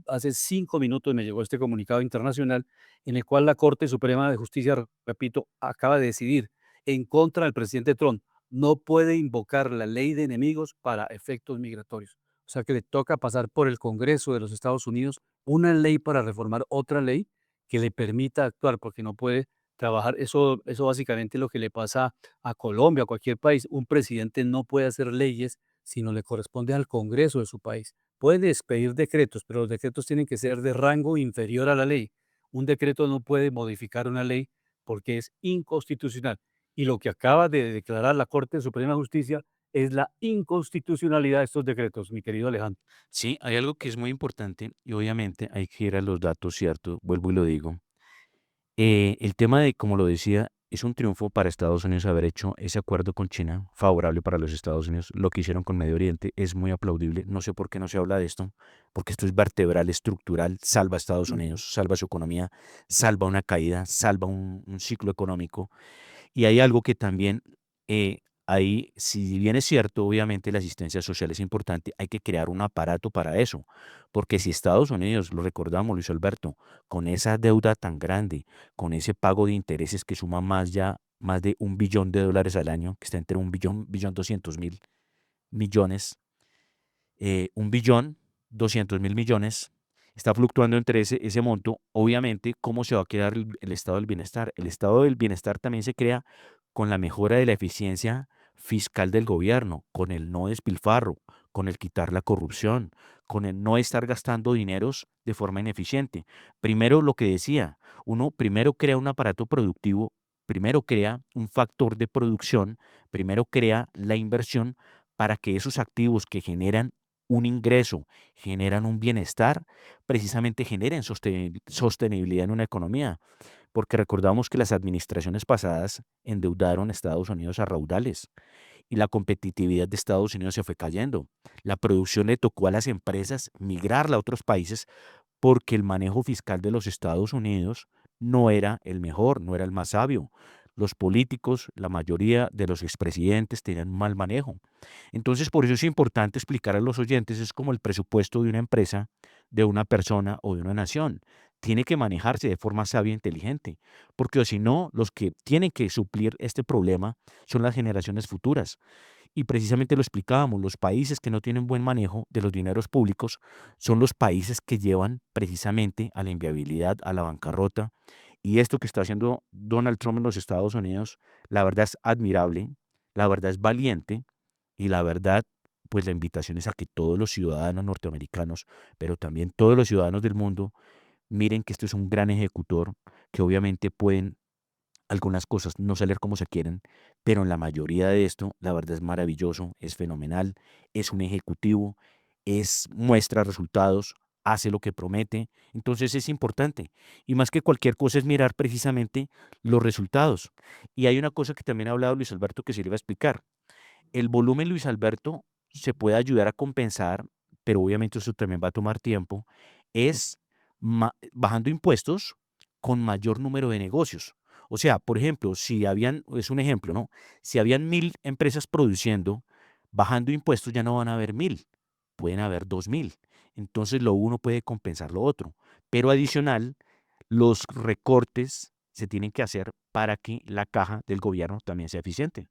hace 5 minutos me llegó este comunicado internacional en el cual la Corte Suprema de Justicia, repito, acaba de decidir en contra del presidente Trump. No puede invocar la ley de enemigos para efectos migratorios. O sea que le toca pasar por el Congreso de los Estados Unidos una ley para reformar otra ley que le permita actuar, porque no puede trabajar. Eso básicamente es lo que le pasa a Colombia, a cualquier país. Un presidente no puede hacer leyes, sino le corresponde al Congreso de su país. Puede expedir decretos, pero los decretos tienen que ser de rango inferior a la ley. Un decreto no puede modificar una ley porque es inconstitucional. Y lo que acaba de declarar la Corte Suprema de Justicia es la inconstitucionalidad de estos decretos, mi querido Alejandro. Sí, hay algo que es muy importante y obviamente hay que ir a los datos, ¿cierto? Vuelvo y lo digo. El tema de, como lo decía, es un triunfo para Estados Unidos haber hecho ese acuerdo con China, favorable para los Estados Unidos. Lo que hicieron con Medio Oriente es muy aplaudible. No sé por qué no se habla de esto, porque esto es vertebral, estructural, salva a Estados Unidos, salva su economía, salva una caída, salva un ciclo económico. Y hay algo que también, ahí, si bien es cierto, obviamente la asistencia social es importante, hay que crear un aparato para eso, porque si Estados Unidos, lo recordamos, Luis Alberto, con esa deuda tan grande, con ese pago de intereses que suma más de $1 billón al año, que está entre 1,2 billones, 1,2 billones, está fluctuando entre ese monto. Obviamente, ¿cómo se va a quedar el estado del bienestar? El estado del bienestar también se crea con la mejora de la eficiencia fiscal del gobierno, con el no despilfarro, con el quitar la corrupción, con el no estar gastando dineros de forma ineficiente. Primero, lo que decía, uno primero crea un aparato productivo, primero crea un factor de producción, primero crea la inversión para que esos activos que generan un ingreso, generan un bienestar, precisamente generen sostenibilidad en una economía, porque recordamos que las administraciones pasadas endeudaron a Estados Unidos a raudales y la competitividad de Estados Unidos se fue cayendo. La producción le tocó a las empresas migrarla a otros países porque el manejo fiscal de los Estados Unidos no era el mejor, no era el más sabio. Los políticos, la mayoría de los expresidentes tenían un mal manejo. Entonces, por eso es importante explicar a los oyentes, es como el presupuesto de una empresa, de una persona o de una nación. Tiene que manejarse de forma sabia e inteligente, porque si no, los que tienen que suplir este problema son las generaciones futuras. Y precisamente lo explicábamos, los países que no tienen buen manejo de los dineros públicos son los países que llevan precisamente a la inviabilidad, a la bancarrota. Y esto que está haciendo Donald Trump en los Estados Unidos, la verdad es admirable, la verdad es valiente y la verdad, pues la invitación es a que todos los ciudadanos norteamericanos, pero también todos los ciudadanos del mundo, miren que esto es un gran ejecutor, que obviamente pueden algunas cosas no salir como se quieren, pero en la mayoría de esto, la verdad es maravilloso, es fenomenal, es un ejecutivo, muestra resultados, hace lo que promete, entonces es importante. Y más que cualquier cosa es mirar precisamente los resultados. Y hay una cosa que también ha hablado Luis Alberto que se le iba a explicar. El volumen, Luis Alberto, se puede ayudar a compensar, pero obviamente eso también va a tomar tiempo, es bajando impuestos con mayor número de negocios. O sea, por ejemplo, es un ejemplo, ¿no? Si habían 1.000 empresas produciendo, bajando impuestos ya no van a haber 1.000, pueden haber 2.000. Entonces lo uno puede compensar lo otro. Pero adicional, los recortes se tienen que hacer para que la caja del gobierno también sea eficiente.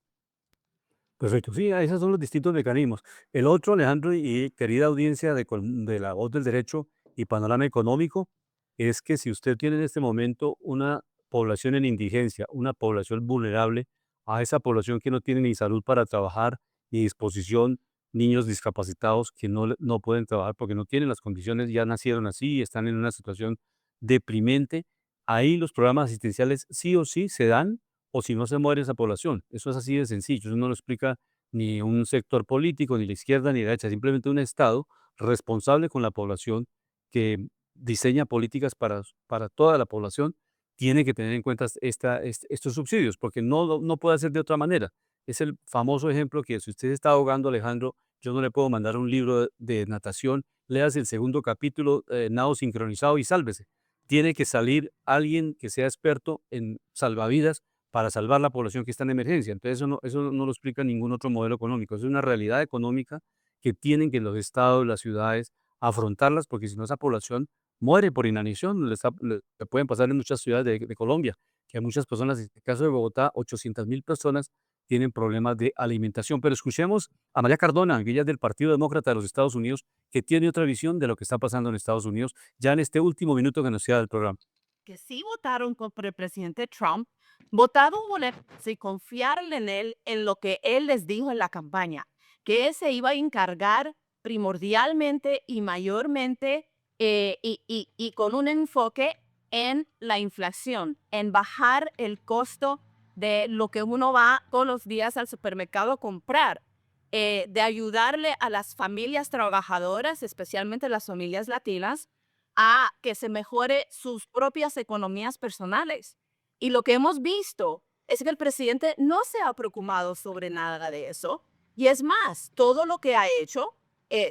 Perfecto. Sí, esos son los distintos mecanismos. El otro, Alejandro y querida audiencia de La Voz del Derecho y Panorama Económico, es que si usted tiene en este momento una población en indigencia, una población vulnerable, a esa población que no tiene ni salud para trabajar, ni disposición, niños discapacitados que no pueden trabajar porque no tienen las condiciones, ya nacieron así y están en una situación deprimente, ahí los programas asistenciales sí o sí se dan o si no se muere esa población. Eso es así de sencillo, eso no lo explica ni un sector político, ni la izquierda ni la derecha, simplemente un Estado responsable con la población que diseña políticas para toda la población, tiene que tener en cuenta estos subsidios, porque no puede ser de otra manera. Es el famoso ejemplo que si usted se está ahogando, Alejandro, yo no le puedo mandar un libro de natación, leas el segundo capítulo, nado sincronizado y sálvese. Tiene que salir alguien que sea experto en salvavidas para salvar la población que está en emergencia. Entonces, eso no lo explica ningún otro modelo económico. Es una realidad económica que tienen que los estados, las ciudades afrontarlas, porque si no esa población muere por inanición. Le pueden pasar en muchas ciudades de Colombia, que hay muchas personas, en el caso de Bogotá, 800.000 personas tienen problemas de alimentación. Pero escuchemos a María Cardona, que ella es del Partido Demócrata de los Estados Unidos, que tiene otra visión de lo que está pasando en Estados Unidos, ya en este último minuto que nos queda del programa. Que sí votaron por el presidente Trump, votaron por él sin confiar en él, en lo que él les dijo en la campaña, que él se iba a encargar primordialmente y mayormente y con un enfoque en la inflación, en bajar el costo de lo que uno va todos los días al supermercado a comprar, de ayudarle a las familias trabajadoras, especialmente las familias latinas, a que se mejore sus propias economías personales. Y lo que hemos visto es que el presidente no se ha preocupado sobre nada de eso. Y es más, todo lo que ha hecho,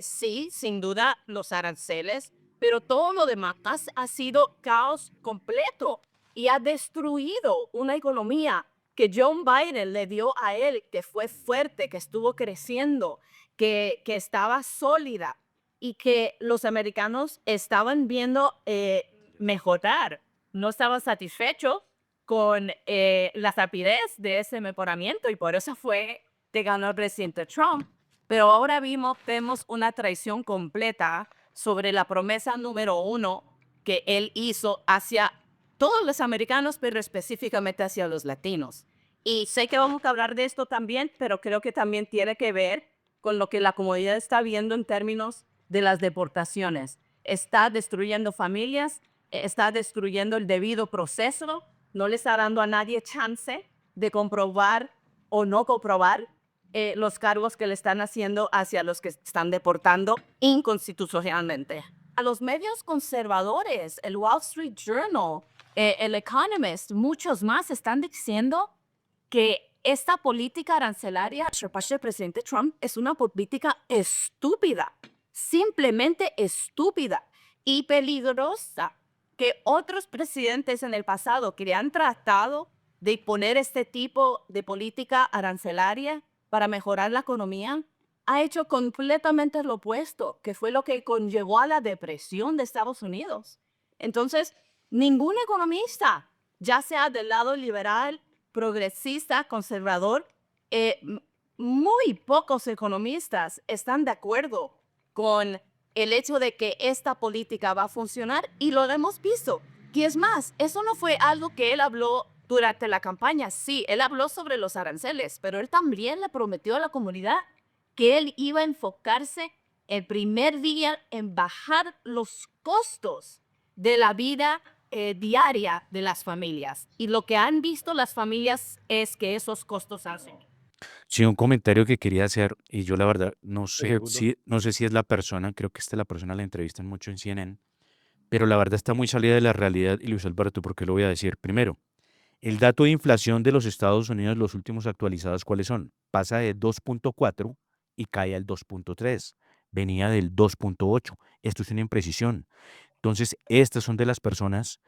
sí, sin duda, los aranceles, pero todo lo demás ha sido caos completo y ha destruido una economía que John Biden le dio a él, que fue fuerte, que estuvo creciendo, que estaba sólida y que los americanos estaban viendo mejorar. No estaban satisfechos con la rapidez de ese mejoramiento y por eso fue que ganó el presidente Trump. Pero ahora vemos una traición completa sobre la promesa número 1 que él hizo hacia todos los americanos, pero específicamente hacia los latinos. Y sé que vamos a hablar de esto también, pero creo que también tiene que ver con lo que la comunidad está viendo en términos de las deportaciones. Está destruyendo familias, está destruyendo el debido proceso, no le está dando a nadie chance de comprobar o no comprobar los cargos que le están haciendo hacia los que están deportando inconstitucionalmente. A los medios conservadores, el Wall Street Journal, el Economist, muchos más están diciendo que esta política arancelaria por parte del presidente Trump es una política estúpida, simplemente estúpida y peligrosa, que otros presidentes en el pasado que han tratado de poner este tipo de política arancelaria para mejorar la economía, ha hecho completamente lo opuesto, que fue lo que conllevó a la depresión de Estados Unidos. Entonces, ningún economista, ya sea del lado liberal, progresista, conservador, muy pocos economistas están de acuerdo con el hecho de que esta política va a funcionar y lo hemos visto. Y es más, eso no fue algo que él habló durante la campaña. Sí, él habló sobre los aranceles, pero él también le prometió a la comunidad que él iba a enfocarse el primer día en bajar los costos de la vida diaria de las familias. Y lo que han visto las familias es que esos costos hacen. Sí, un comentario que quería hacer, y yo la verdad no sé segundo. no sé si es la persona, creo que esta es la persona, la entrevistan mucho en CNN, pero la verdad está muy salida de la realidad, y Luis Alberto, ¿por qué lo voy a decir? Primero, el dato de inflación de los Estados Unidos, los últimos actualizados, ¿cuáles son? Pasa de 2.4 y cae al 2.3. Venía del 2.8. Esto es una imprecisión. Entonces, estas son de las personas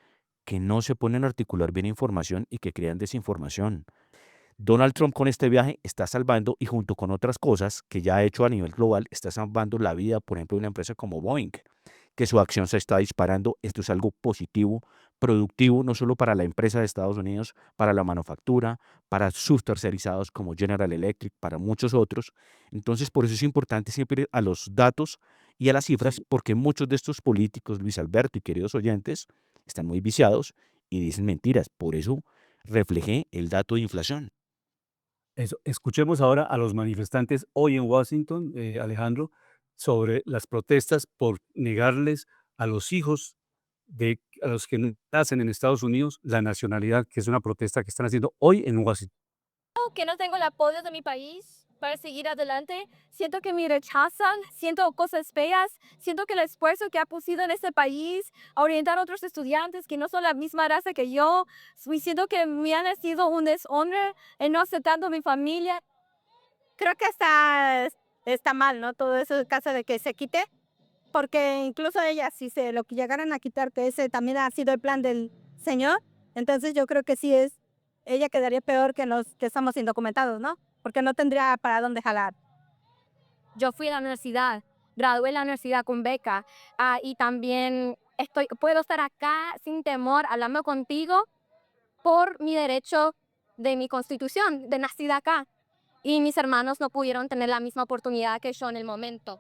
que no se ponen a articular bien información y que crean desinformación. Donald Trump con este viaje está salvando, y junto con otras cosas que ya ha hecho a nivel global, está salvando la vida, por ejemplo, de una empresa como Boeing, que su acción se está disparando. Esto es algo positivo, productivo, no solo para la empresa de Estados Unidos, para la manufactura, para sus tercerizados como General Electric, para muchos otros. Entonces, por eso es importante siempre ir a los datos y a las cifras, porque muchos de estos políticos, Luis Alberto y queridos oyentes, están muy viciados y dicen mentiras. Por eso reflejé el dato de inflación. Eso. Escuchemos ahora a los manifestantes hoy en Washington, Alejandro, sobre las protestas por negarles a los hijos a los que nacen en Estados Unidos la nacionalidad, que es una protesta que están haciendo hoy en Washington. Que no tengo el apoyo de mi país para seguir adelante. Siento que me rechazan, siento cosas feas, siento que el esfuerzo que ha puesto en este país a orientar a otros estudiantes que no son la misma raza que yo, y siento que me han sido un deshonor en no aceptando a mi familia. Creo que está mal, ¿no? Todo eso en caso de que se quite, porque incluso ella, si se lo llegaran a quitar, que ese también ha sido el plan del Señor, entonces yo creo que sí ella quedaría peor que los que estamos indocumentados, ¿no? Porque no tendría para dónde jalar. Yo fui a la universidad, gradué en la universidad con beca y también puedo estar acá sin temor hablando contigo por mi derecho de mi constitución, de nacida acá. Y mis hermanos no pudieron tener la misma oportunidad que yo en el momento.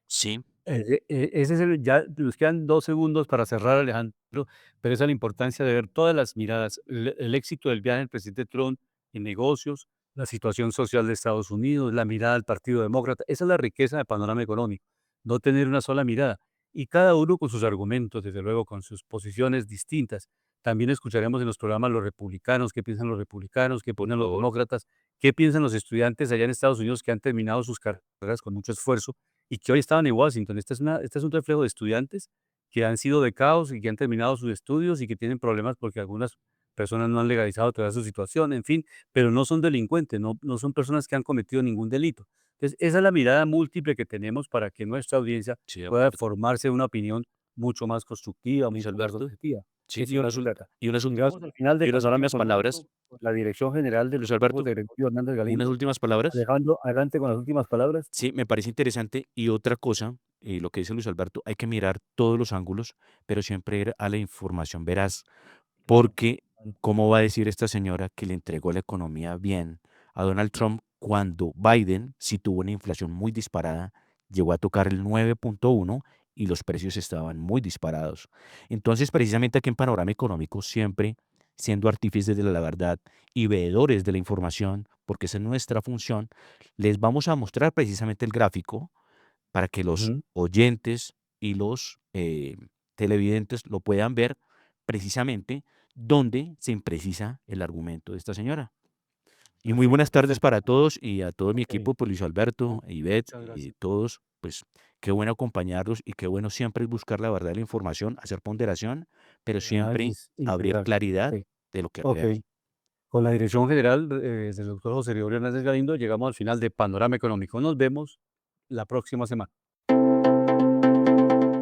Sí, Ese es ya nos quedan 2 segundos para cerrar, Alejandro, pero esa es la importancia de ver todas las miradas, el éxito del viaje del presidente Trump en negocios, la situación social de Estados Unidos, la mirada del Partido Demócrata. Esa es la riqueza del panorama económico, no tener una sola mirada. Y cada uno con sus argumentos, desde luego, con sus posiciones distintas. También escucharemos en los programas los republicanos, qué piensan los republicanos, qué ponen los demócratas, qué piensan los estudiantes allá en Estados Unidos que han terminado sus carreras con mucho esfuerzo y que hoy estaban en Washington. Este es un reflejo de estudiantes que han sido becados y que han terminado sus estudios y que tienen problemas porque algunas personas no han legalizado toda su situación, en fin, pero no son delincuentes, no son personas que han cometido ningún delito. Entonces, esa es la mirada múltiple que tenemos para que nuestra audiencia sí, de pueda acuerdo. formarse una opinión mucho más constructiva, Luis mucho más Alberto. objetiva. Sí, Sí, señora Zuleta. y unas Llegamos al final de unas Panorama últimas palabras. Económico con la Dirección General de Luis los Grupos Alberto, de Gregorio Hernández unas Galindo. últimas palabras. Alejandro, adelante con las últimas palabras. Sí, me parece interesante. Y otra cosa, lo que dice Luis Alberto, hay que mirar todos los ángulos, pero siempre ir a la información veraz, porque ¿cómo va a decir esta señora que le entregó la economía bien a Donald Trump cuando Biden, si tuvo una inflación muy disparada, llegó a tocar el 9.1 y los precios estaban muy disparados? Entonces, precisamente aquí en Panorama Económico, siempre siendo artífices de la verdad y veedores de la información, porque esa es nuestra función, les vamos a mostrar precisamente el gráfico para que los Ujú. oyentes y los televidentes lo puedan ver precisamente donde se imprecisa el argumento de esta señora. Y muy Así buenas es, tardes para perfecto. todos y a todo mi Ok, equipo, pues Luis Alberto, Ivette muchas y gracias. todos, pues qué bueno acompañarlos y qué bueno siempre buscar la verdad de la información, hacer ponderación, pero El siempre análisis abrir integral. claridad Sí. de lo que Ok. vemos. Con la Dirección General del doctor José Gregorio Hernández Galindo llegamos al final de Panorama Económico. Nos vemos la próxima semana.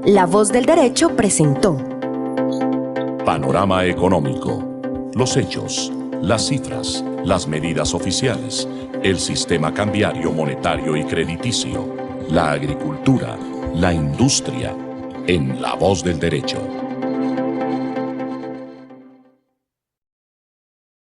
La Voz del Derecho presentó Panorama Económico. Los hechos, las cifras, las medidas oficiales, el sistema cambiario, monetario y crediticio, la agricultura, la industria, en La Voz del Derecho.